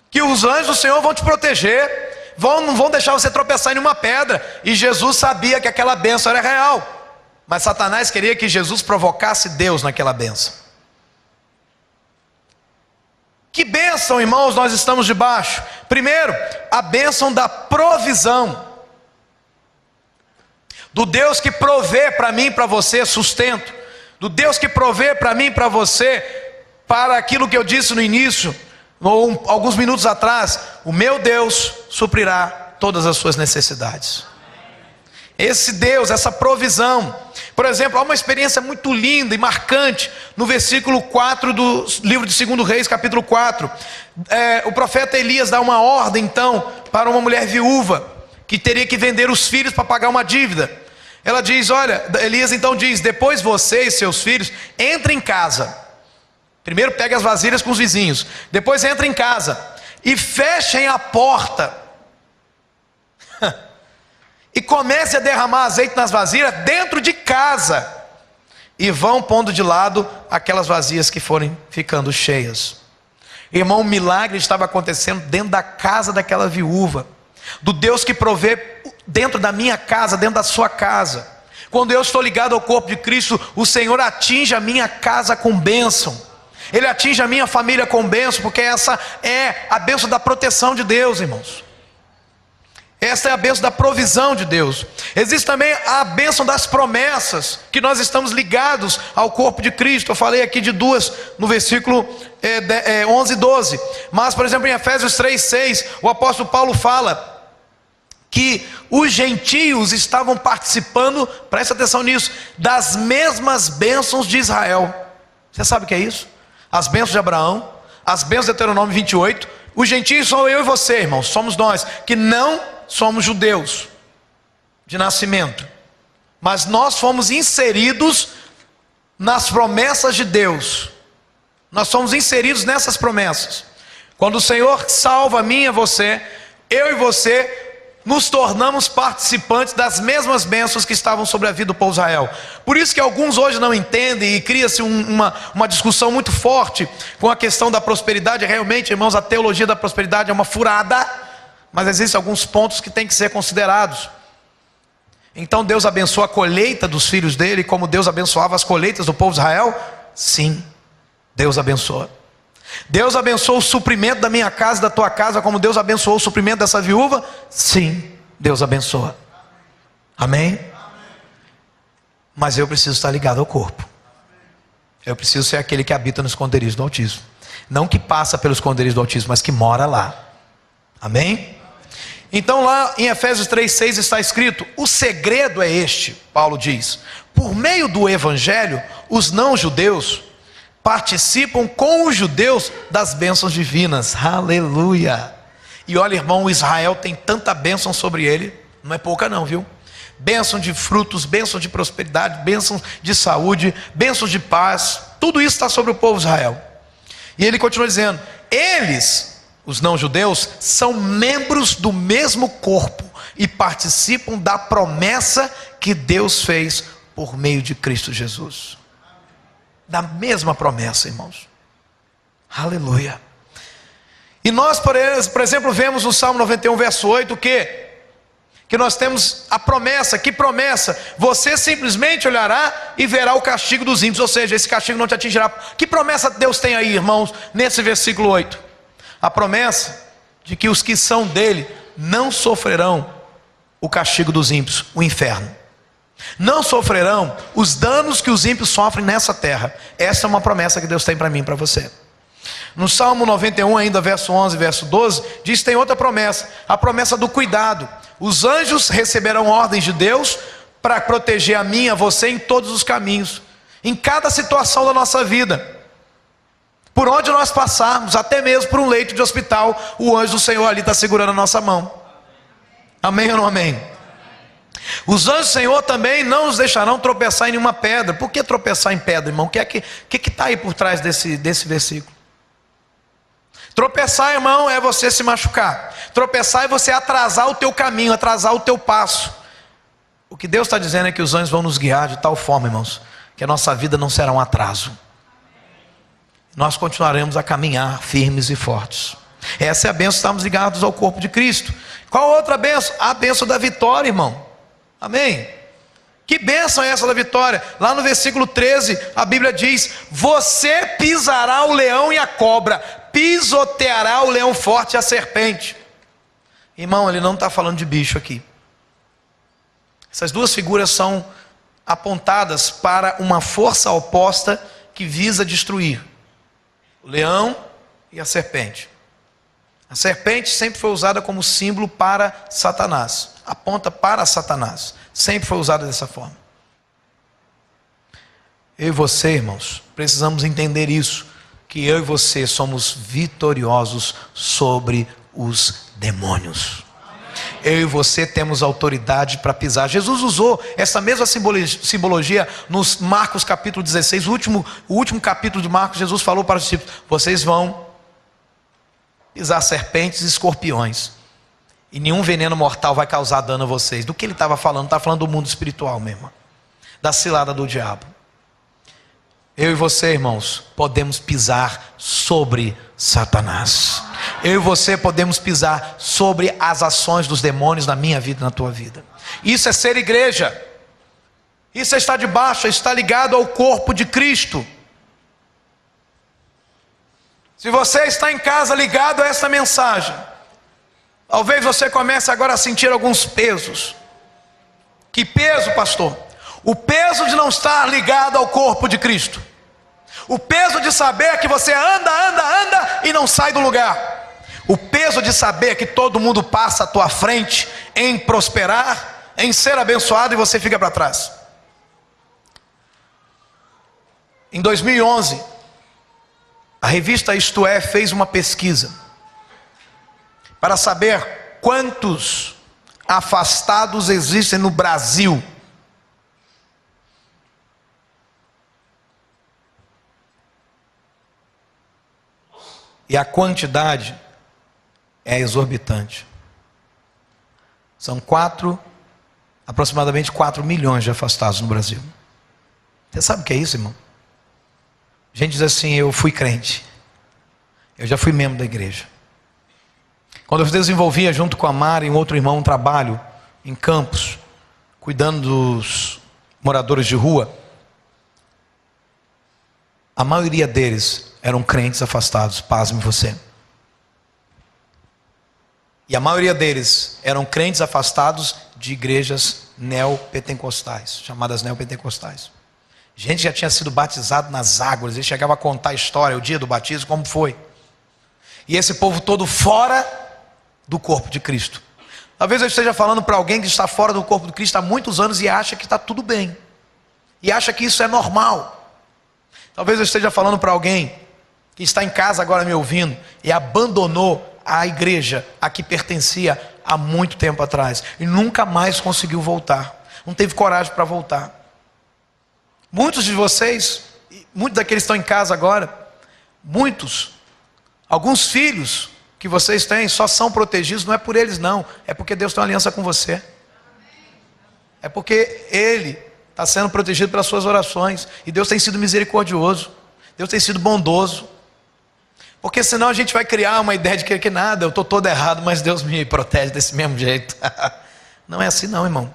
que os anjos do Senhor vão te proteger, não vão deixar você tropeçar em uma pedra. E Jesus sabia que aquela bênção era real, mas Satanás queria que Jesus provocasse Deus naquela bênção. Que bênção, irmãos, nós estamos debaixo? Primeiro, a bênção da provisão, do Deus que provê para mim e para você sustento, do Deus que provê para mim e para você, para aquilo que eu disse no início, ou alguns minutos atrás: o meu Deus suprirá todas as suas necessidades. Esse Deus, essa provisão. Por exemplo, há uma experiência muito linda e marcante no versículo 4 do livro de 2 Reis, capítulo 4. O profeta Elias dá uma ordem então para uma mulher viúva que teria que vender os filhos para pagar uma dívida. Ela diz, olha, Elias então diz: depois você e seus filhos entrem em casa. Primeiro pegue as vasilhas com os vizinhos, depois entrem em casa e fechem a porta e comece a derramar azeite nas vasilhas dentro de casa, e vão pondo de lado aquelas vasilhas que forem ficando cheias. Irmão, um milagre estava acontecendo dentro da casa daquela viúva, do Deus que provê dentro da minha casa, dentro da sua casa. Quando eu estou ligado ao corpo de Cristo, o Senhor atinge a minha casa com bênção, Ele atinge a minha família com bênção, porque essa é a bênção da proteção de Deus, irmãos. Essa é a bênção da provisão de Deus. Existe também a bênção das promessas, que nós estamos ligados ao corpo de Cristo. Eu falei aqui de duas no versículo 11 e 12. Mas, por exemplo, em Efésios 3:6, o apóstolo Paulo fala que os gentios estavam participando, presta atenção nisso, das mesmas bênçãos de Israel. Você sabe o que é isso? As bênçãos de Abraão, as bênçãos de Deuteronômio 28. Os gentios são eu e você, irmãos, somos nós, que não somos judeus de nascimento, mas nós fomos inseridos nas promessas de Deus. Nós somos inseridos nessas promessas. Quando o Senhor salva a mim e a você, eu e você nos tornamos participantes das mesmas bênçãos que estavam sobre a vida do povo de Israel. Por isso que alguns hoje não entendem, e cria-se uma discussão muito forte com a questão da prosperidade. Realmente, irmãos, a teologia da prosperidade é uma furada, mas existem alguns pontos que têm que ser considerados. Então Deus abençoa a colheita dos filhos dele, como Deus abençoava as colheitas do povo de Israel? Sim, Deus abençoa. Deus abençoou o suprimento da minha casa, da tua casa, como Deus abençoou o suprimento dessa viúva? Sim, Deus abençoa. Amém? Mas eu preciso estar ligado ao corpo. Eu preciso ser aquele que habita no esconderijo do Altíssimo. Não que passa pelo esconderijo do Altíssimo, mas que mora lá. Amém? Então lá em Efésios 3,6 está escrito: o segredo é este, Paulo diz: por meio do evangelho, os não-judeus participam com os judeus das bênçãos divinas. Aleluia! E olha, irmão, o Israel tem tanta bênção sobre ele, não é pouca não, viu? Bênção de frutos, bênção de prosperidade, bênção de saúde, bênção de paz, tudo isso está sobre o povo de Israel. E ele continua dizendo: eles, os não-judeus, são membros do mesmo corpo e participam da promessa que Deus fez por meio de Cristo Jesus. Da mesma promessa, irmãos. Aleluia. E nós, por exemplo, vemos no Salmo 91, verso 8, que nós temos a promessa. Que promessa? Você simplesmente olhará e verá o castigo dos ímpios, ou seja, esse castigo não te atingirá. Que promessa Deus tem aí, irmãos, nesse versículo 8? A promessa de que os que são dele não sofrerão o castigo dos ímpios, o inferno. Não sofrerão os danos que os ímpios sofrem nessa terra. Essa é uma promessa que Deus tem para mim e para você. No Salmo 91, ainda verso 11 e verso 12, diz que tem outra promessa, a promessa do cuidado. Os anjos receberão ordens de Deus para proteger a mim e a você em todos os caminhos, em cada situação da nossa vida. Por onde nós passarmos, até mesmo por um leito de hospital, o anjo do Senhor ali está segurando a nossa mão. Amém ou não amém? Os anjos do Senhor também não nos deixarão tropeçar em nenhuma pedra. Por que tropeçar em pedra, irmão? O que está aí por trás desse versículo? Tropeçar, irmão, é você se machucar. Tropeçar é você atrasar o teu caminho, atrasar o teu passo. O que Deus está dizendo é que os anjos vão nos guiar de tal forma, irmãos, que a nossa vida não será um atraso. Nós continuaremos a caminhar firmes e fortes. Essa é a bênção, estamos ligados ao corpo de Cristo. Qual outra bênção? A bênção da vitória, irmão. Amém? Que bênção é essa da vitória? Lá no versículo 13, a Bíblia diz: você pisará o leão e a cobra, pisoteará o leão forte e a serpente. Irmão, ele não está falando de bicho aqui. Essas duas figuras são apontadas para uma força oposta que visa destruir: o leão e a serpente. A serpente sempre foi usada como símbolo para Satanás, aponta para Satanás, sempre foi usada dessa forma. Eu e você, irmãos, precisamos entender isso, que eu e você somos vitoriosos sobre os demônios. Eu e você temos autoridade para pisar. Jesus usou essa mesma simbologia nos Marcos capítulo 16, o último capítulo de Marcos. Jesus falou para os discípulos: vocês vão pisar serpentes e escorpiões, e nenhum veneno mortal vai causar dano a vocês. Do que ele estava falando? Estava falando do mundo espiritual mesmo, da cilada do diabo. Eu e você, irmãos, podemos pisar sobre Satanás. Eu e você podemos pisar sobre as ações dos demônios na minha vida e na tua vida. Isso é ser igreja. Isso é estar debaixo, é estar ligado ao corpo de Cristo. Se você está em casa ligado a essa mensagem, talvez você comece agora a sentir alguns pesos. Que peso, pastor? O peso de não estar ligado ao corpo de Cristo. O peso de saber que você anda e não sai do lugar. O peso de saber que todo mundo passa à tua frente em prosperar, em ser abençoado, e você fica para trás. Em 2011, a revista Isto É fez uma pesquisa para saber quantos afastados existem no Brasil. E a quantidade é exorbitante. São aproximadamente 4 milhões de afastados no Brasil. Você sabe o que é isso, irmão? A gente diz assim: eu fui crente, eu já fui membro da igreja. Quando eu desenvolvia junto com a Mara e um outro irmão um trabalho em Campos, cuidando dos moradores de rua, a maioria deles eram crentes afastados, pasme você. E a maioria deles eram crentes afastados de igrejas neopentecostais, chamadas neopentecostais. Gente já tinha sido batizado nas águas, ele chegava a contar a história, o dia do batismo, como foi. E esse povo todo fora do corpo de Cristo. Talvez eu esteja falando para alguém que está fora do corpo de Cristo há muitos anos e acha que está tudo bem, e acha que isso é normal. Talvez eu esteja falando para alguém que está em casa agora me ouvindo e abandonou a igreja a que pertencia há muito tempo atrás e nunca mais conseguiu voltar, não teve coragem para voltar. Muitos de vocês, muitos daqueles que estão em casa agora, alguns filhos que vocês têm só são protegidos, não é por eles não, é porque Deus tem uma aliança com você. É porque Ele está sendo protegido pelas suas orações, e Deus tem sido misericordioso, Deus tem sido bondoso. Porque senão a gente vai criar uma ideia de que nada, eu estou todo errado, mas Deus me protege desse mesmo jeito. Não é assim não, irmão.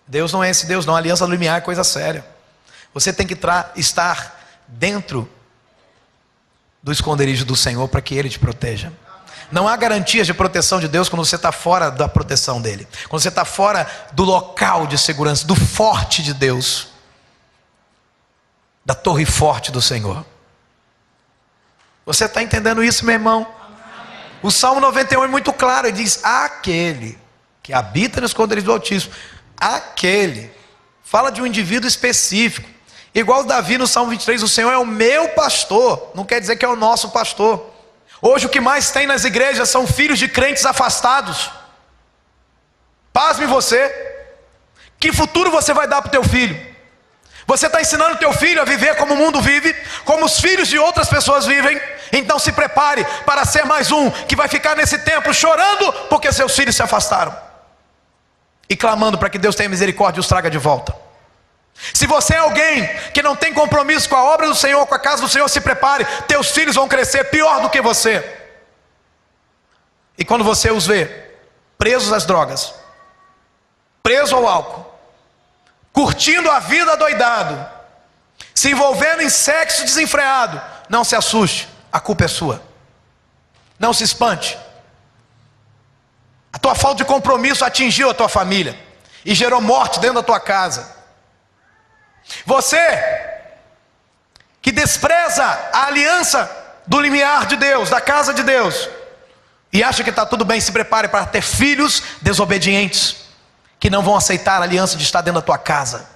Deus não é esse Deus não, a aliança limiar é coisa séria. Você tem que estar dentro do esconderijo do Senhor para que Ele te proteja. Não há garantias de proteção de Deus quando você está fora da proteção dEle, quando você está fora do local de segurança, do forte de Deus, da torre forte do Senhor. Você está entendendo isso, meu irmão? O Salmo 91 é muito claro, ele diz: aquele que habita no esconderijo do Altíssimo, aquele, fala de um indivíduo específico, igual Davi no Salmo 23, o Senhor é o meu pastor, não quer dizer que é o nosso pastor. Hoje o que mais tem nas igrejas são filhos de crentes afastados. Pasme você. Que futuro você vai dar para o teu filho? Você está ensinando o teu filho a viver como o mundo vive, como os filhos de outras pessoas vivem? Então se prepare para ser mais um que vai ficar nesse templo chorando porque seus filhos se afastaram e clamando para que Deus tenha misericórdia e os traga de volta. Se você é alguém que não tem compromisso com a obra do Senhor, com a casa do Senhor, se prepare, teus filhos vão crescer pior do que você. E quando você os vê presos às drogas, preso ao álcool, curtindo a vida adoidado, se envolvendo em sexo desenfreado, não se assuste, a culpa é sua. Não se espante. A tua falta de compromisso atingiu a tua família e gerou morte dentro da tua casa. Você que despreza a aliança do limiar de Deus, da casa de Deus, e acha que está tudo bem, se prepare para ter filhos desobedientes, que não vão aceitar a aliança de estar dentro da tua casa,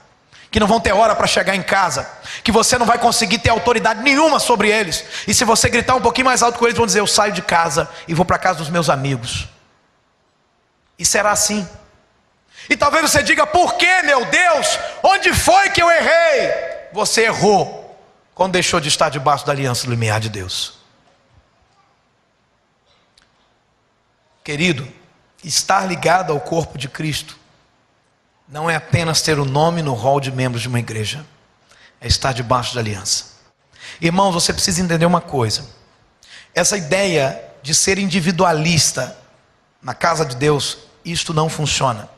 que não vão ter hora para chegar em casa, que você não vai conseguir ter autoridade nenhuma sobre eles, e se você gritar um pouquinho mais alto com eles, vão dizer: eu saio de casa e vou para a casa dos meus amigos. E será assim. E talvez você diga: por que, meu Deus? Onde foi que eu errei? Você errou quando deixou de estar debaixo da aliança do limiar de Deus. Querido, estar ligado ao corpo de Cristo não é apenas ter o nome no rol de membros de uma igreja, é estar debaixo da aliança. Irmãos, você precisa entender uma coisa: essa ideia de ser individualista na casa de Deus, isto não funciona.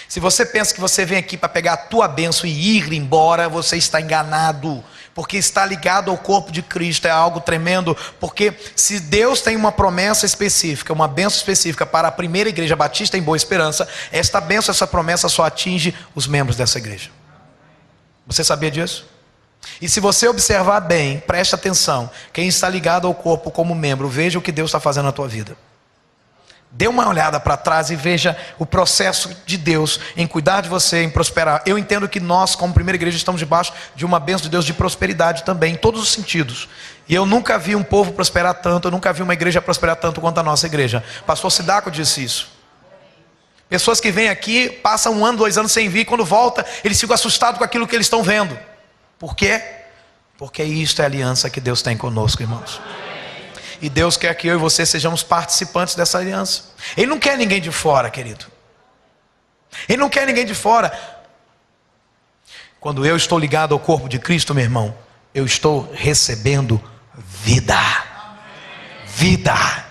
Se você pensa que você vem aqui para pegar a tua bênção e ir embora, você está enganado, porque estar ligado ao corpo de Cristo é algo tremendo. Porque se Deus tem uma promessa específica, uma bênção específica para a primeira igreja batista em Boa Esperança, esta bênção, essa promessa só atinge os membros dessa igreja. Você sabia disso? E se você observar bem, preste atenção, quem está ligado ao corpo como membro, veja o que Deus está fazendo na tua vida. Dê uma olhada para trás e veja o processo de Deus em cuidar de você, em prosperar. Eu entendo que nós, como primeira igreja, estamos debaixo de uma bênção de Deus de prosperidade também, em todos os sentidos. E eu nunca vi um povo prosperar tanto, eu nunca vi uma igreja prosperar tanto quanto a nossa igreja. Pastor Sidaco disse isso. Pessoas que vêm aqui, passam 1 ano, 2 anos sem vir, quando volta, eles ficam assustados com aquilo que eles estão vendo. Por quê? Porque isto é a aliança que Deus tem conosco, irmãos. E Deus quer que eu e você sejamos participantes dessa aliança. Ele não quer ninguém de fora, querido. Ele não quer ninguém de fora. Quando eu estou ligado ao corpo de Cristo, meu irmão, eu estou recebendo vida. Vida.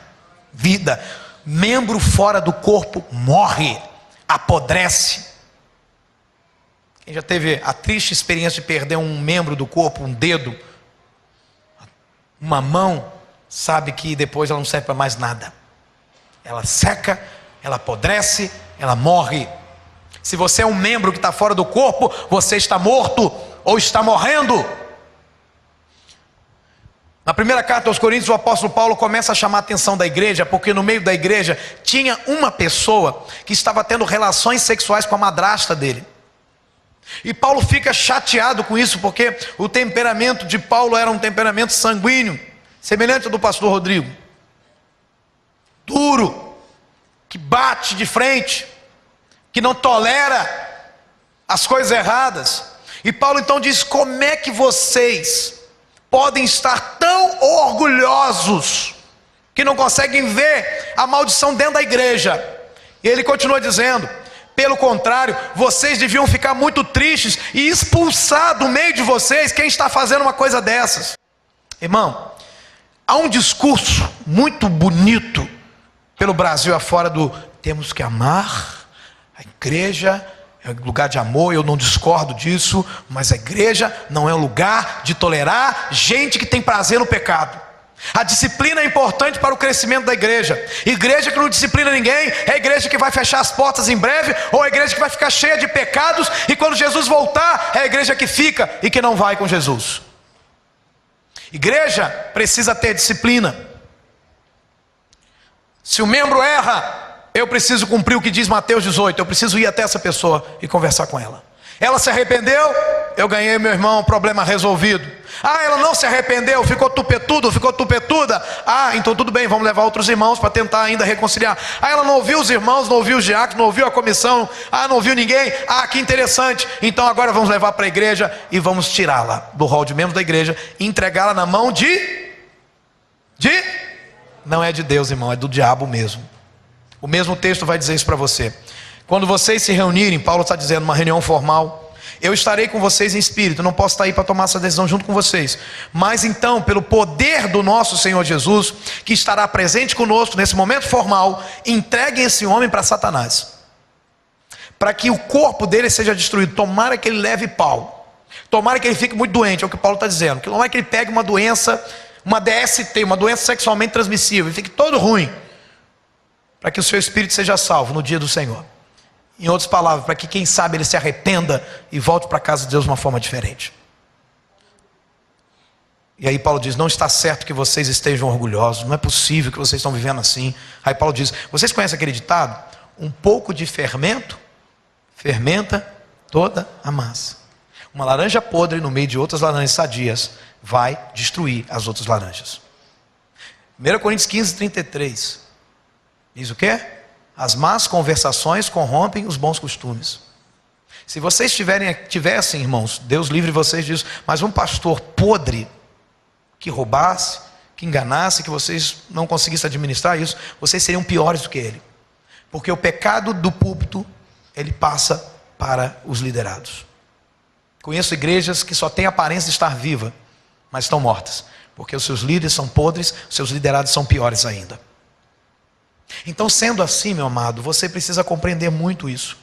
Vida. Membro fora do corpo morre, apodrece. Quem já teve a triste experiência de perder um membro do corpo, um dedo, uma mão, sabe que depois ela não serve para mais nada. Ela seca, ela apodrece, ela morre. Se você é um membro que está fora do corpo, você está morto ou está morrendo. Na primeira carta aos Coríntios, o apóstolo Paulo começa a chamar a atenção da igreja, porque no meio da igreja tinha uma pessoa que estava tendo relações sexuais com a madrasta dele. E Paulo fica chateado com isso, porque o temperamento de Paulo era um temperamento sanguíneo, semelhante ao do pastor Rodrigo. Duro, que bate de frente, que não tolera as coisas erradas. E Paulo então diz: como é que vocês podem estar tão orgulhosos que não conseguem ver a maldição dentro da igreja? E ele continua dizendo: pelo contrário, vocês deviam ficar muito tristes e expulsar do meio de vocês quem está fazendo uma coisa dessas. Irmão, há um discurso muito bonito pelo Brasil afora do temos que amar, a igreja é um lugar de amor, eu não discordo disso, mas a igreja não é um lugar de tolerar gente que tem prazer no pecado. A disciplina é importante para o crescimento da igreja. Igreja que não disciplina ninguém é a igreja que vai fechar as portas em breve, ou a igreja que vai ficar cheia de pecados, e quando Jesus voltar, é a igreja que fica e que não vai com Jesus. Igreja precisa ter disciplina. Se o membro erra, eu preciso cumprir o que diz Mateus 18, eu preciso ir até essa pessoa e conversar com ela. Ela se arrependeu, eu ganhei, meu irmão, problema resolvido. Ah, ela não se arrependeu, ficou tupetudo, ficou tupetuda. Ah, então tudo bem, vamos levar outros irmãos para tentar ainda reconciliar. Ah, ela não ouviu os irmãos, não ouviu os diáconos, não ouviu a comissão. Ah, não ouviu ninguém. Ah, que interessante. Então agora vamos levar para a igreja e vamos tirá-la do rol de membros da igreja e entregá-la na mão não é de Deus, irmão, é do diabo mesmo. O mesmo texto vai dizer isso para você. Quando vocês se reunirem, Paulo está dizendo, uma reunião formal, eu estarei com vocês em espírito, não posso estar aí para tomar essa decisão junto com vocês, mas então, pelo poder do nosso Senhor Jesus, que estará presente conosco nesse momento formal, entreguem esse homem para Satanás, para que o corpo dele seja destruído. Tomara que ele leve pau, tomara que ele fique muito doente, é o que Paulo está dizendo, que não é que ele pegue uma doença, uma DST, uma doença sexualmente transmissível, e fique todo ruim, para que o seu espírito seja salvo no dia do Senhor. Em outras palavras, para que quem sabe ele se arrependa e volte para a casa de Deus de uma forma diferente. E aí Paulo diz, não está certo que vocês estejam orgulhosos, não é possível que vocês estão vivendo assim. Aí Paulo diz, vocês conhecem aquele ditado? Um pouco de fermento fermenta toda a massa. Uma laranja podre no meio de outras laranjas sadias vai destruir as outras laranjas. 1 Coríntios 15:33 diz o quê? As más conversações corrompem os bons costumes. Se vocês tivessem, irmãos, Deus livre vocês disso, mas um pastor podre, que roubasse, que enganasse, que vocês não conseguissem administrar isso, vocês seriam piores do que ele. Porque o pecado do púlpito, ele passa para os liderados. Conheço igrejas que só têm aparência de estar viva, mas estão mortas, porque os seus líderes são podres, os seus liderados são piores ainda. Então, sendo assim, meu amado, você precisa compreender muito isso,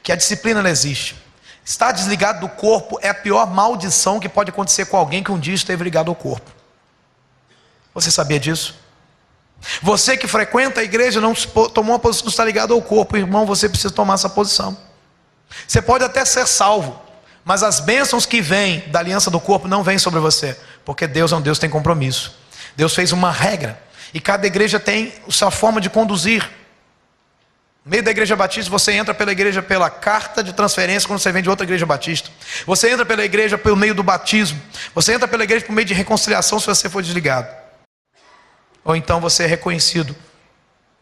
que a disciplina não existe. Estar desligado do corpo é a pior maldição que pode acontecer com alguém que um dia esteve ligado ao corpo. Você sabia disso? Você que frequenta a igreja não tomou a posição de estar ligado ao corpo, irmão, você precisa tomar essa posição. Você pode até ser salvo, mas as bênçãos que vêm da aliança do corpo não vêm sobre você, porque Deus é um Deus que tem compromisso. Deus fez uma regra, e cada igreja tem a sua forma de conduzir. No meio da igreja batista, você entra pela igreja pela carta de transferência quando você vem de outra igreja batista. Você entra pela igreja pelo meio do batismo. Você entra pela igreja por meio de reconciliação se você for desligado. Ou então você é reconhecido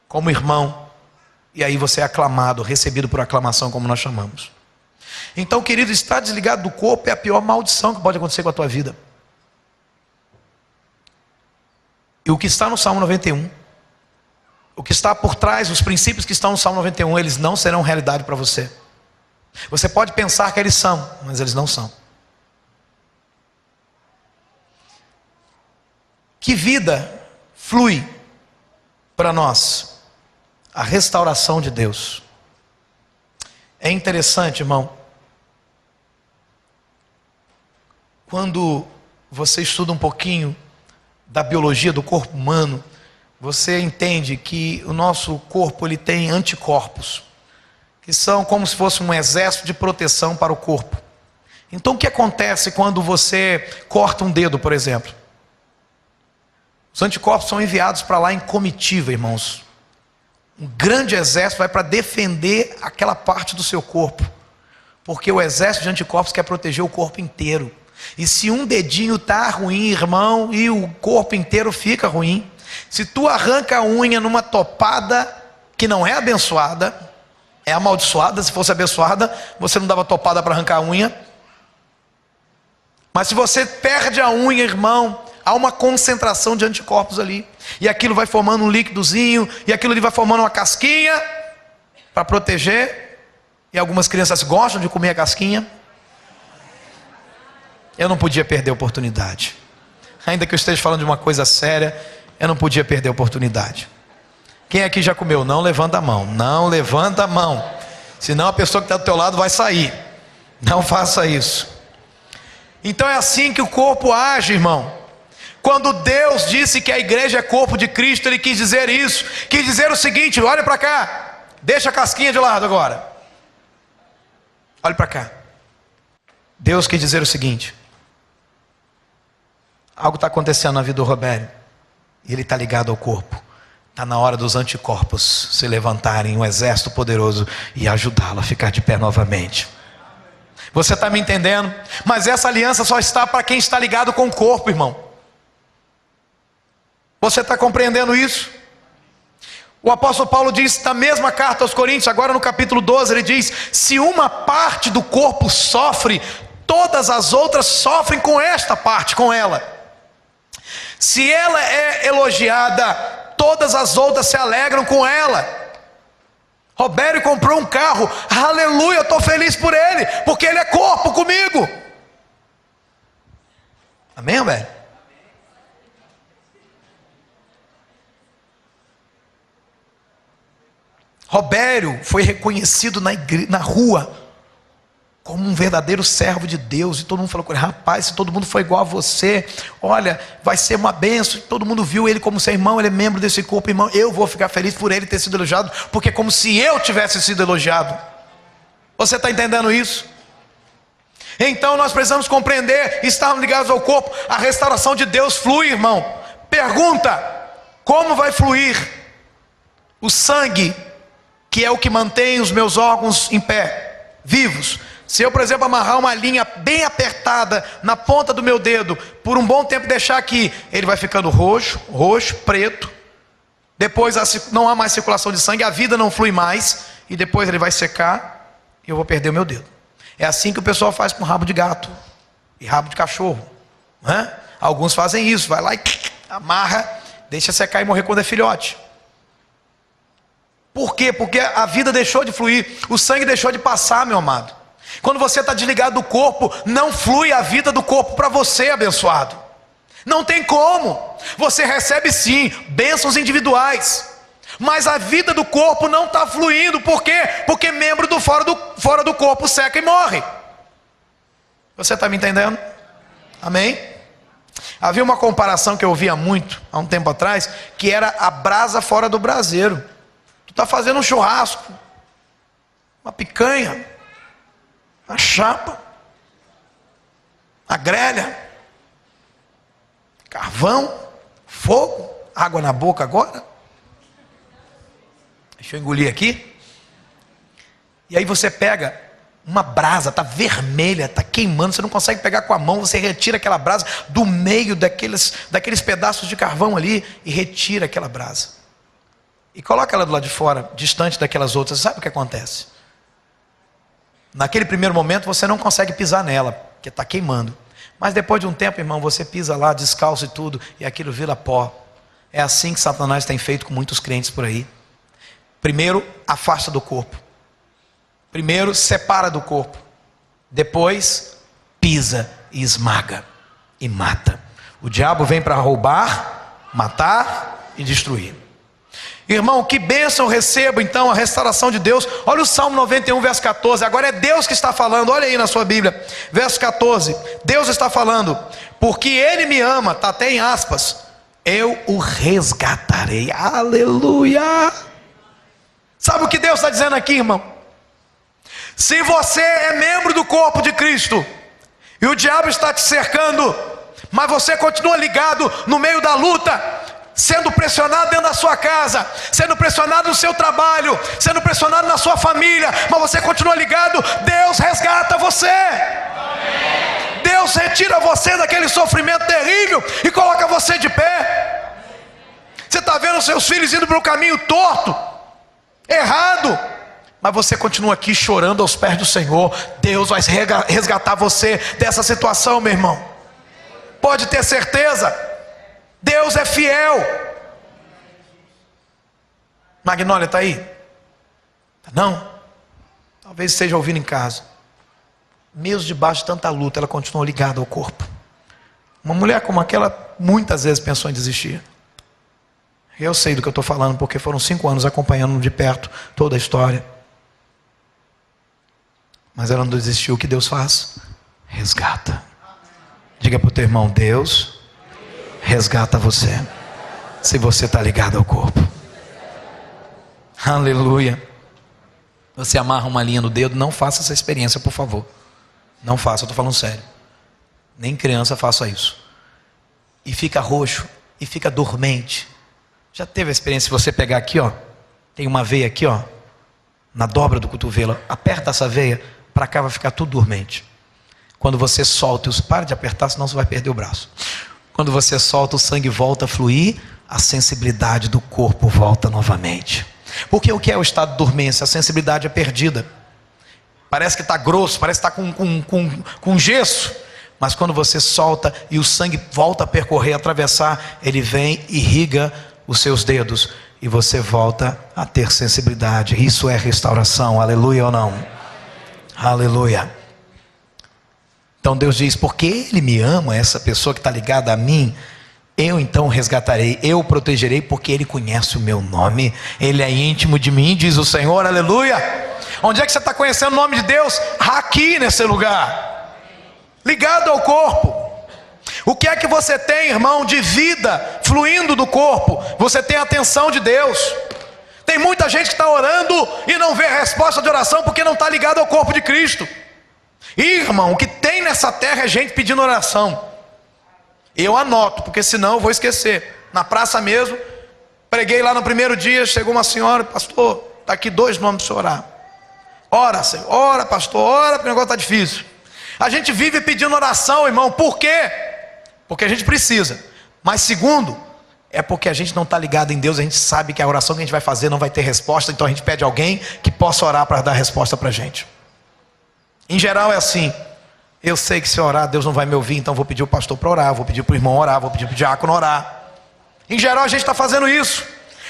como irmão, e aí você é aclamado, recebido por aclamação, como nós chamamos. Então, querido, estar desligado do corpo é a pior maldição que pode acontecer com a tua vida. E o que está no Salmo 91, o que está por trás, os princípios que estão no Salmo 91, eles não serão realidade para você. Você pode pensar que eles são, mas eles não são. Que vida flui para nós? A restauração de Deus. É interessante, irmão, quando você estuda um pouquinho da biologia do corpo humano, você entende que o nosso corpo ele tem anticorpos, que são como se fosse um exército de proteção para o corpo. Então o que acontece quando você corta um dedo, por exemplo? Os anticorpos são enviados para lá em comitiva, irmãos. Um grande exército vai para defender aquela parte do seu corpo, porque o exército de anticorpos quer proteger o corpo inteiro. E se um dedinho está ruim, irmão, e o corpo inteiro fica ruim. Se tu arranca a unha numa topada que não é abençoada, é amaldiçoada. Se fosse abençoada, você não dava topada para arrancar a unha. Mas se você perde a unha, irmão, há uma concentração de anticorpos ali, e aquilo vai formando um líquidozinho, e aquilo ali vai formando uma casquinha para proteger. E algumas crianças gostam de comer a casquinha. Eu não podia perder a oportunidade. Ainda que eu esteja falando de uma coisa séria, eu não podia perder a oportunidade. Quem aqui já comeu? Não levanta a mão. Não levanta a mão. Senão a pessoa que está do teu lado vai sair. Não faça isso. Então é assim que o corpo age, irmão. Quando Deus disse que a igreja é corpo de Cristo, Ele quis dizer isso. Quis dizer o seguinte: olha para cá. Deixa a casquinha de lado agora. Olha para cá. Deus quis dizer o seguinte: algo está acontecendo na vida do Robério, e ele está ligado ao corpo. Está na hora dos anticorpos se levantarem, um exército poderoso, e ajudá-lo a ficar de pé novamente. Você está me entendendo? Mas essa aliança só está para quem está ligado com o corpo, irmão. Você está compreendendo isso? O apóstolo Paulo diz na mesma carta aos Coríntios, agora no capítulo 12, ele diz: se uma parte do corpo sofre, todas as outras sofrem com esta parte, com ela. Se ela é elogiada, todas as outras se alegram com ela. Robério comprou um carro, aleluia, eu estou feliz por ele, porque ele é corpo comigo. Amém, Robério? Robério foi reconhecido na rua como um verdadeiro servo de Deus, e todo mundo falou com ele: rapaz, se todo mundo for igual a você, olha, vai ser uma bênção. Todo mundo viu ele como seu irmão, ele é membro desse corpo, irmão, eu vou ficar feliz por ele ter sido elogiado, porque é como se eu tivesse sido elogiado. Você está entendendo isso? Então nós precisamos compreender, estarmos ligados ao corpo. A restauração de Deus flui, irmão. Pergunta: como vai fluir o sangue, que é o que mantém os meus órgãos em pé, vivos? Se eu, por exemplo, amarrar uma linha bem apertada na ponta do meu dedo, por um bom tempo deixar aqui, ele vai ficando roxo, preto. Depois não há mais circulação de sangue, a vida não flui mais, e depois ele vai secar e eu vou perder o meu dedo. É assim que o pessoal faz com rabo de gato e rabo de cachorro, né? Alguns fazem isso, vai lá e amarra, deixa secar e morrer quando é filhote. Por quê? Porque a vida deixou de fluir, o sangue deixou de passar, meu amado. Quando você está desligado do corpo, não flui a vida do corpo para você, abençoado. Não tem como. Você recebe sim bênçãos individuais, mas a vida do corpo não está fluindo. Por quê? Porque membro fora do corpo seca e morre. Você está me entendendo? Amém? Havia uma comparação que eu ouvia muito há um tempo atrás, que era a brasa fora do braseiro. Tu está fazendo um churrasco, uma picanha, a chapa, a grelha, carvão, fogo, água na boca agora. Deixa eu engolir aqui. E aí você pega uma brasa, está vermelha, está queimando, você não consegue pegar com a mão, você retira aquela brasa do meio daqueles pedaços de carvão ali e retira aquela brasa. E coloca ela do lado de fora, distante daquelas outras. Sabe o que acontece? Naquele primeiro momento você não consegue pisar nela, porque está queimando. Mas depois de um tempo, irmão, você pisa lá descalço e tudo, e aquilo vira pó. É assim que Satanás tem feito com muitos crentes por aí. Primeiro, afasta do corpo. Primeiro, separa do corpo. Depois, pisa e esmaga e mata. O diabo vem para roubar, matar e destruir. Irmão, que bênção eu recebo então a restauração de Deus. Olha o Salmo 91, verso 14. Agora é Deus que está falando, olha aí na sua Bíblia, verso 14. Deus está falando: porque Ele me ama, está até em aspas, eu o resgatarei. Aleluia. Sabe o que Deus está dizendo aqui, irmão? Se você é membro do corpo de Cristo, e o diabo está te cercando, mas você continua ligado no meio da luta, sendo pressionado dentro da sua casa, sendo pressionado no seu trabalho, sendo pressionado na sua família, mas você continua ligado, Deus resgata você. Deus retira você daquele sofrimento terrível e coloca você de pé. Você está vendo seus filhos indo para o caminho torto, errado, mas você continua aqui chorando aos pés do Senhor. Deus vai resgatar você dessa situação, meu irmão. Pode ter certeza, Deus é fiel. Magnólia está aí? Não? Talvez esteja ouvindo em casa. Mesmo debaixo de tanta luta, ela continua ligada ao corpo. Uma mulher como aquela muitas vezes pensou em desistir. Eu sei do que eu estou falando, porque foram 5 anos acompanhando de perto toda a história. Mas ela não desistiu. O que Deus faz? Resgata. Diga para o teu irmão: Deus resgata você, se você está ligado ao corpo. Aleluia. Você amarra uma linha no dedo, não faça essa experiência, por favor. Não faça, eu estou falando sério. Nem criança faça isso. E fica roxo, e fica dormente. Já teve a experiência de você pegar aqui, ó, tem uma veia aqui, ó, na dobra do cotovelo, aperta essa veia, para cá vai ficar tudo dormente. Quando você solta, para de apertar, senão você vai perder o braço. Quando você solta, o sangue volta a fluir, a sensibilidade do corpo volta novamente. Porque o que é o estado de dormência? A sensibilidade é perdida. Parece que está grosso, parece que está com gesso. Mas quando você solta e o sangue volta a percorrer, atravessar, ele vem e irriga os seus dedos. E você volta a ter sensibilidade. Isso é restauração, aleluia ou não? Aleluia. Então Deus diz: porque Ele me ama, essa pessoa que está ligada a mim, eu então resgatarei, eu o protegerei, porque Ele conhece o meu nome, Ele é íntimo de mim, diz o Senhor, aleluia. Onde é que você está conhecendo o nome de Deus? Aqui nesse lugar, ligado ao corpo. O que é que você tem, irmão, de vida fluindo do corpo? Você tem a atenção de Deus. Tem muita gente que está orando e não vê a resposta de oração porque não está ligado ao corpo de Cristo. Irmão, o que tem nessa terra é gente pedindo oração. Eu anoto, porque senão eu vou esquecer. Na praça mesmo, preguei lá no primeiro dia, chegou uma senhora: pastor, está aqui 2 nomes para você orar. Ora, Senhor, ora, pastor, ora, porque o negócio está difícil. A gente vive pedindo oração, irmão, por quê? Porque a gente precisa. Mas segundo, é porque a gente não está ligado em Deus. A gente sabe que a oração que a gente vai fazer não vai ter resposta, então a gente pede alguém que possa orar para dar resposta para a gente. Em geral é assim: eu sei que se eu orar Deus não vai me ouvir, então vou pedir o pastor para orar, vou pedir para o irmão orar, vou pedir para o diácono orar. Em geral a gente está fazendo isso,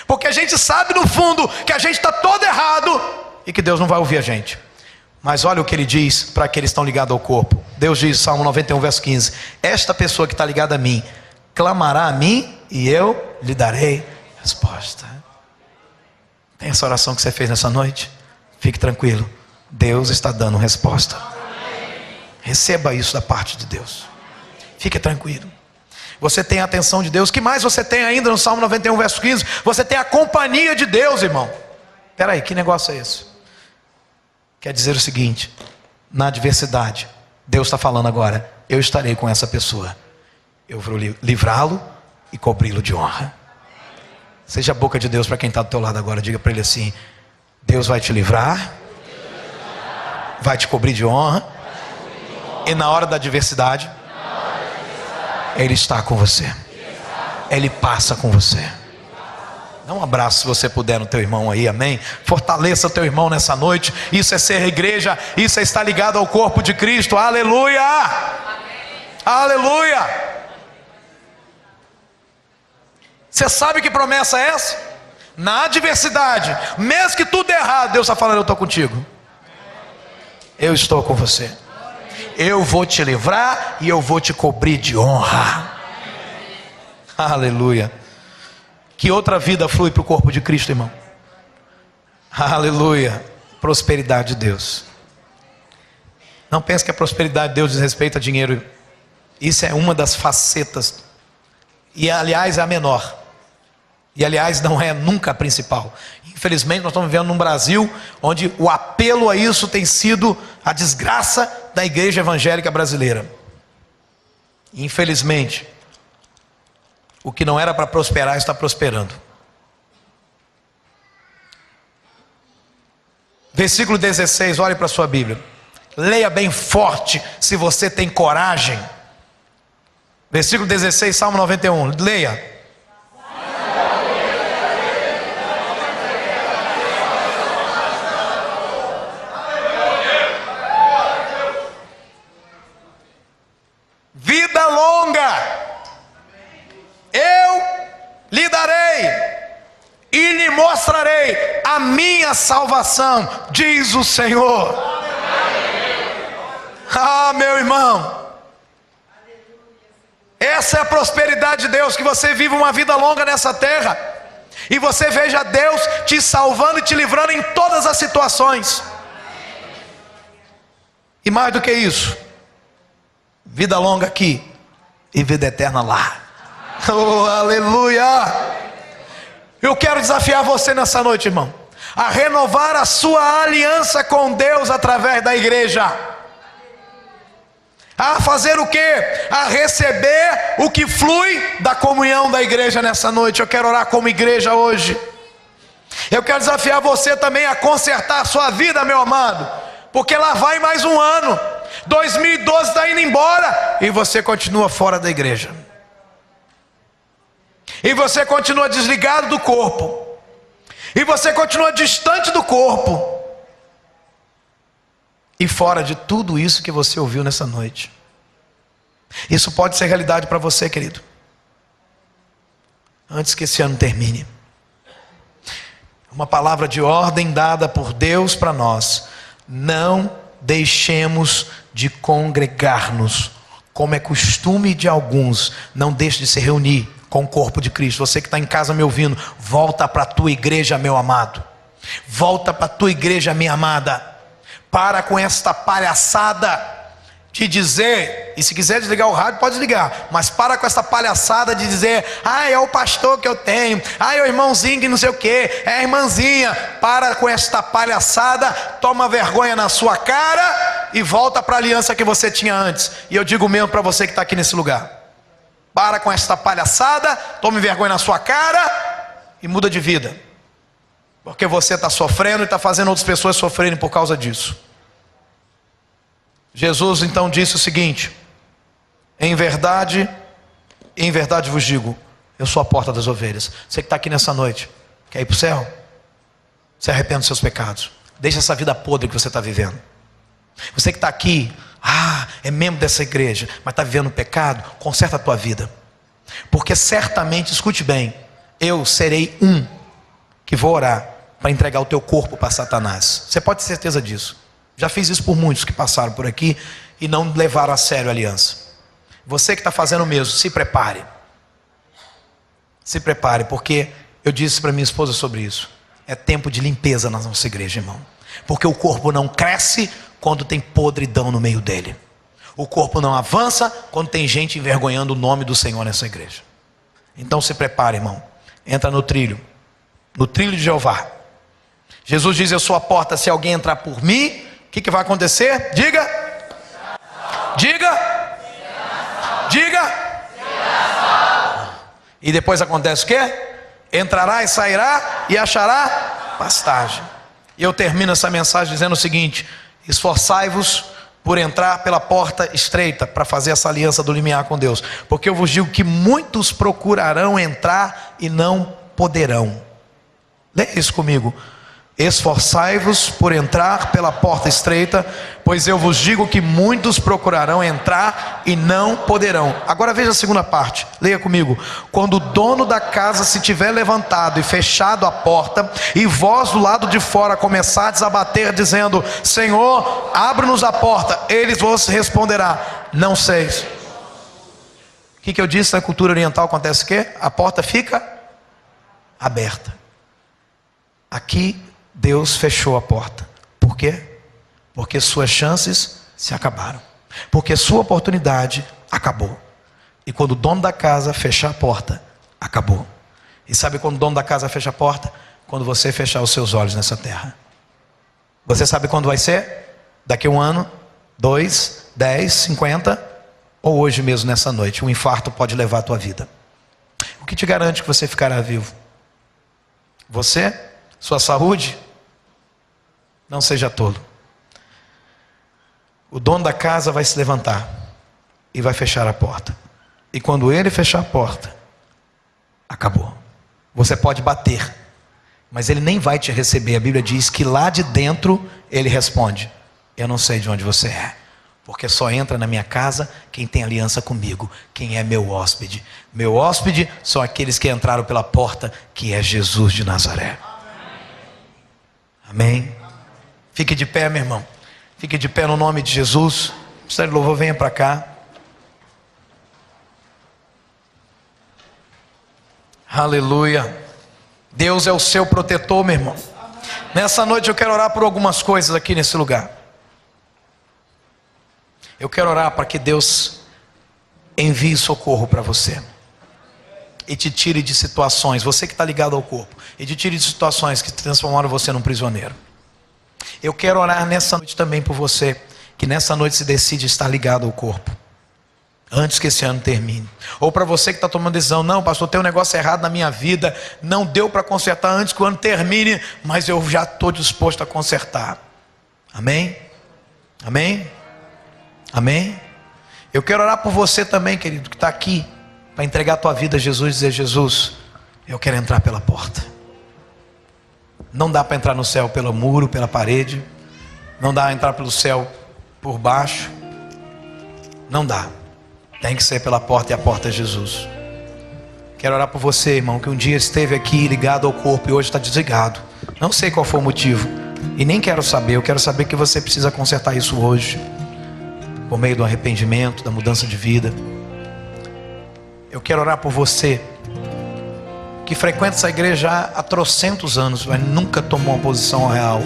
porque a gente sabe no fundo que a gente está todo errado e que Deus não vai ouvir a gente. Mas olha o que Ele diz para aqueles que estão ligados ao corpo. Deus diz, Salmo 91, verso 15: esta pessoa que está ligada a mim, clamará a mim e eu lhe darei resposta. Tem essa oração que você fez nessa noite? Fique tranquilo, Deus está dando resposta. Receba isso da parte de Deus. Fique tranquilo. Você tem a atenção de Deus. O que mais você tem ainda no Salmo 91, verso 15? Você tem a companhia de Deus, irmão. Espera aí, que negócio é esse? Quer dizer o seguinte: na adversidade, Deus está falando agora: eu estarei com essa pessoa, eu vou livrá-lo e cobri-lo de honra. Seja a boca de Deus para quem está do teu lado agora. Diga para ele assim: Deus vai te livrar, vai te cobrir de honra, e na hora da adversidade, Ele está com você. Ele passa com você. Dá um abraço se você puder no teu irmão aí, amém? Fortaleça teu irmão nessa noite. Isso é ser igreja, isso é estar ligado ao corpo de Cristo, aleluia! Aleluia! Você sabe que promessa é essa? Na adversidade, mesmo que tudo é errado, Deus está falando: eu estou contigo, eu estou com você, eu vou te livrar e eu vou te cobrir de honra. Aleluia. Que outra vida flui para o corpo de Cristo, irmão? Aleluia. Prosperidade de Deus. Não pense que a prosperidade de Deus diz respeito a dinheiro. Isso é uma das facetas, e aliás é a menor, e aliás não é nunca a principal. Infelizmente nós estamos vivendo num Brasil onde o apelo a isso tem sido a desgraça da igreja evangélica brasileira. Infelizmente O que não era para prosperar está prosperando. Versículo 16, olhe para a sua Bíblia. Leia bem forte, se você tem coragem. Versículo 16, Salmo 91, leia. Vida longa eu lhe darei e lhe mostrarei a minha salvação, diz o Senhor. Ah, meu irmão, essa é a prosperidade de Deus, que você viva uma vida longa nessa terra e você veja Deus te salvando e te livrando em todas as situações. E mais do que isso, vida longa aqui e vida eterna lá. Oh, aleluia! Eu quero desafiar você nessa noite, irmão, a renovar a sua aliança com Deus através da igreja. A fazer o quê? A receber o que flui da comunhão da igreja nessa noite. Eu quero orar como igreja hoje. Eu quero desafiar você também a consertar a sua vida, meu amado, porque lá vai mais um ano. 2012 está indo embora e você continua fora da igreja. E você continua desligado do corpo. E você continua distante do corpo. E fora de tudo isso que você ouviu nessa noite. Isso pode ser realidade para você, querido, antes que esse ano termine. Uma palavra de ordem dada por Deus para nós: não deixemos de congregar-nos, como é costume de alguns. Não deixe de se reunir com o corpo de Cristo. Você que está em casa me ouvindo, volta para a tua igreja, meu amado. Volta para a tua igreja, minha amada. Para com esta palhaçada de dizer, e se quiser desligar o rádio pode desligar, mas para com esta palhaçada de dizer: ah, é o pastor que eu tenho, ah, é o irmãozinho que não sei o que, é a irmãzinha. Para com esta palhaçada, toma vergonha na sua cara e volta para a aliança que você tinha antes. E eu digo mesmo para você que está aqui nesse lugar: para com esta palhaçada, tome vergonha na sua cara e muda de vida, porque você está sofrendo e está fazendo outras pessoas sofrerem por causa disso. Jesus então disse o seguinte: em verdade vos digo, eu sou a porta das ovelhas. Você que está aqui nessa noite, quer ir para o céu? Se arrependa dos seus pecados, deixa essa vida podre que você está vivendo. Você que está aqui, é membro dessa igreja, mas está vivendo pecado, conserta a tua vida, porque certamente, escute bem, eu serei que vou orar para entregar o teu corpo para Satanás. Você pode ter certeza disso. Já fiz isso por muitos que passaram por aqui e não levaram a sério a aliança. Você que está fazendo o mesmo, se prepare. Se prepare, porque eu disse para minha esposa sobre isso. É tempo de limpeza na nossa igreja, irmão. Porque o corpo não cresce quando tem podridão no meio dele. O corpo não avança quando tem gente envergonhando o nome do Senhor nessa igreja. Então se prepare, irmão. Entra no trilho de Jeová. Jesus diz: eu sou a porta, se alguém entrar por mim, o que vai acontecer? Diga. E depois acontece o quê? Entrará e sairá e achará pastagem. E eu termino essa mensagem dizendo o seguinte: esforçai-vos por entrar pela porta estreita, para fazer essa aliança do limiar com Deus, porque eu vos digo que muitos procurarão entrar e não poderão. Leia isso comigo: esforçai-vos por entrar pela porta estreita, pois eu vos digo que muitos procurarão entrar e não poderão. Agora veja a segunda parte, leia comigo: quando o dono da casa se tiver levantado e fechado a porta, e vós do lado de fora começardes a bater, dizendo: Senhor, abre-nos a porta, ele vos responderá: não sei. O que eu disse? Na cultura oriental acontece o quê? A porta fica aberta. Aqui Deus fechou a porta. Por quê? Porque suas chances se acabaram, porque sua oportunidade acabou. E quando o dono da casa fechar a porta, acabou. E sabe quando o dono da casa fecha a porta? Quando você fechar os seus olhos nessa terra. Você sabe quando vai ser? Daqui a 1 ano, 2, 10, 50, ou hoje mesmo nessa noite. Um infarto pode levar a tua vida. que te garante que você ficará vivo? Você? Sua saúde? Não seja tolo. O dono da casa vai se levantar e vai fechar a porta. E quando ele fechar a porta, acabou. Você pode bater, mas ele nem vai te receber. A Bíblia diz que lá de dentro ele responde: eu não sei de onde você é, porque só entra na minha casa quem tem aliança comigo, quem é meu hóspede. Meu hóspede são aqueles que entraram pela porta, que é Jesus de Nazaré. Amém? Fique de pé, meu irmão. Fique de pé no nome de Jesus. O Ministério de Louvor, venha para cá. Aleluia. Deus é o seu protetor, meu irmão. Nessa noite eu quero orar por algumas coisas aqui nesse lugar. Eu quero orar para que Deus envie socorro para você e te tire de situações, você que está ligado ao corpo, e te tire de situações que transformaram você num prisioneiro. Eu quero orar nessa noite também por você, que nessa noite se decide estar ligado ao corpo, antes que esse ano termine. Ou para você que está tomando decisão: não, pastor, tem um negócio errado na minha vida, não deu para consertar antes que o ano termine, mas eu já estou disposto a consertar. Amém? Amém? Amém? Eu quero orar por você também, querido, que está aqui, para entregar a tua vida a Jesus e dizer: Jesus, eu quero entrar pela porta. Não dá para entrar no céu pelo muro, pela parede. Não dá para entrar pelo céu por baixo. Não dá. Tem que ser pela porta, e a porta é Jesus. Quero orar por você, irmão, que um dia esteve aqui ligado ao corpo e hoje está desligado. Não sei qual foi o motivo, e nem quero saber. Eu quero saber que você precisa consertar isso hoje, por meio do arrependimento, da mudança de vida. Eu quero orar por você que frequenta essa igreja há trocentos anos, mas nunca tomou uma posição real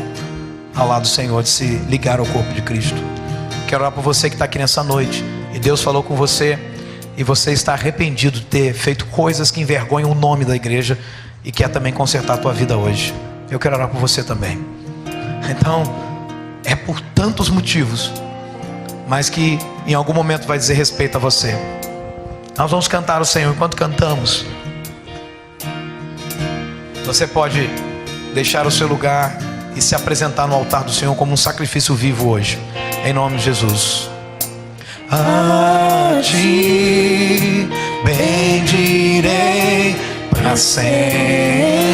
ao lado do Senhor, de se ligar ao corpo de Cristo. Quero orar por você que está aqui nessa noite e Deus falou com você, e você está arrependido de ter feito coisas que envergonham o nome da igreja e quer também consertar a tua vida hoje. Eu quero orar por você também. Então, é por tantos motivos, mas que em algum momento vai dizer respeito a você. Nós vamos cantar o Senhor. Enquanto cantamos, você pode deixar o seu lugar e se apresentar no altar do Senhor como um sacrifício vivo hoje, em nome de Jesus. A ti bendirei para sempre.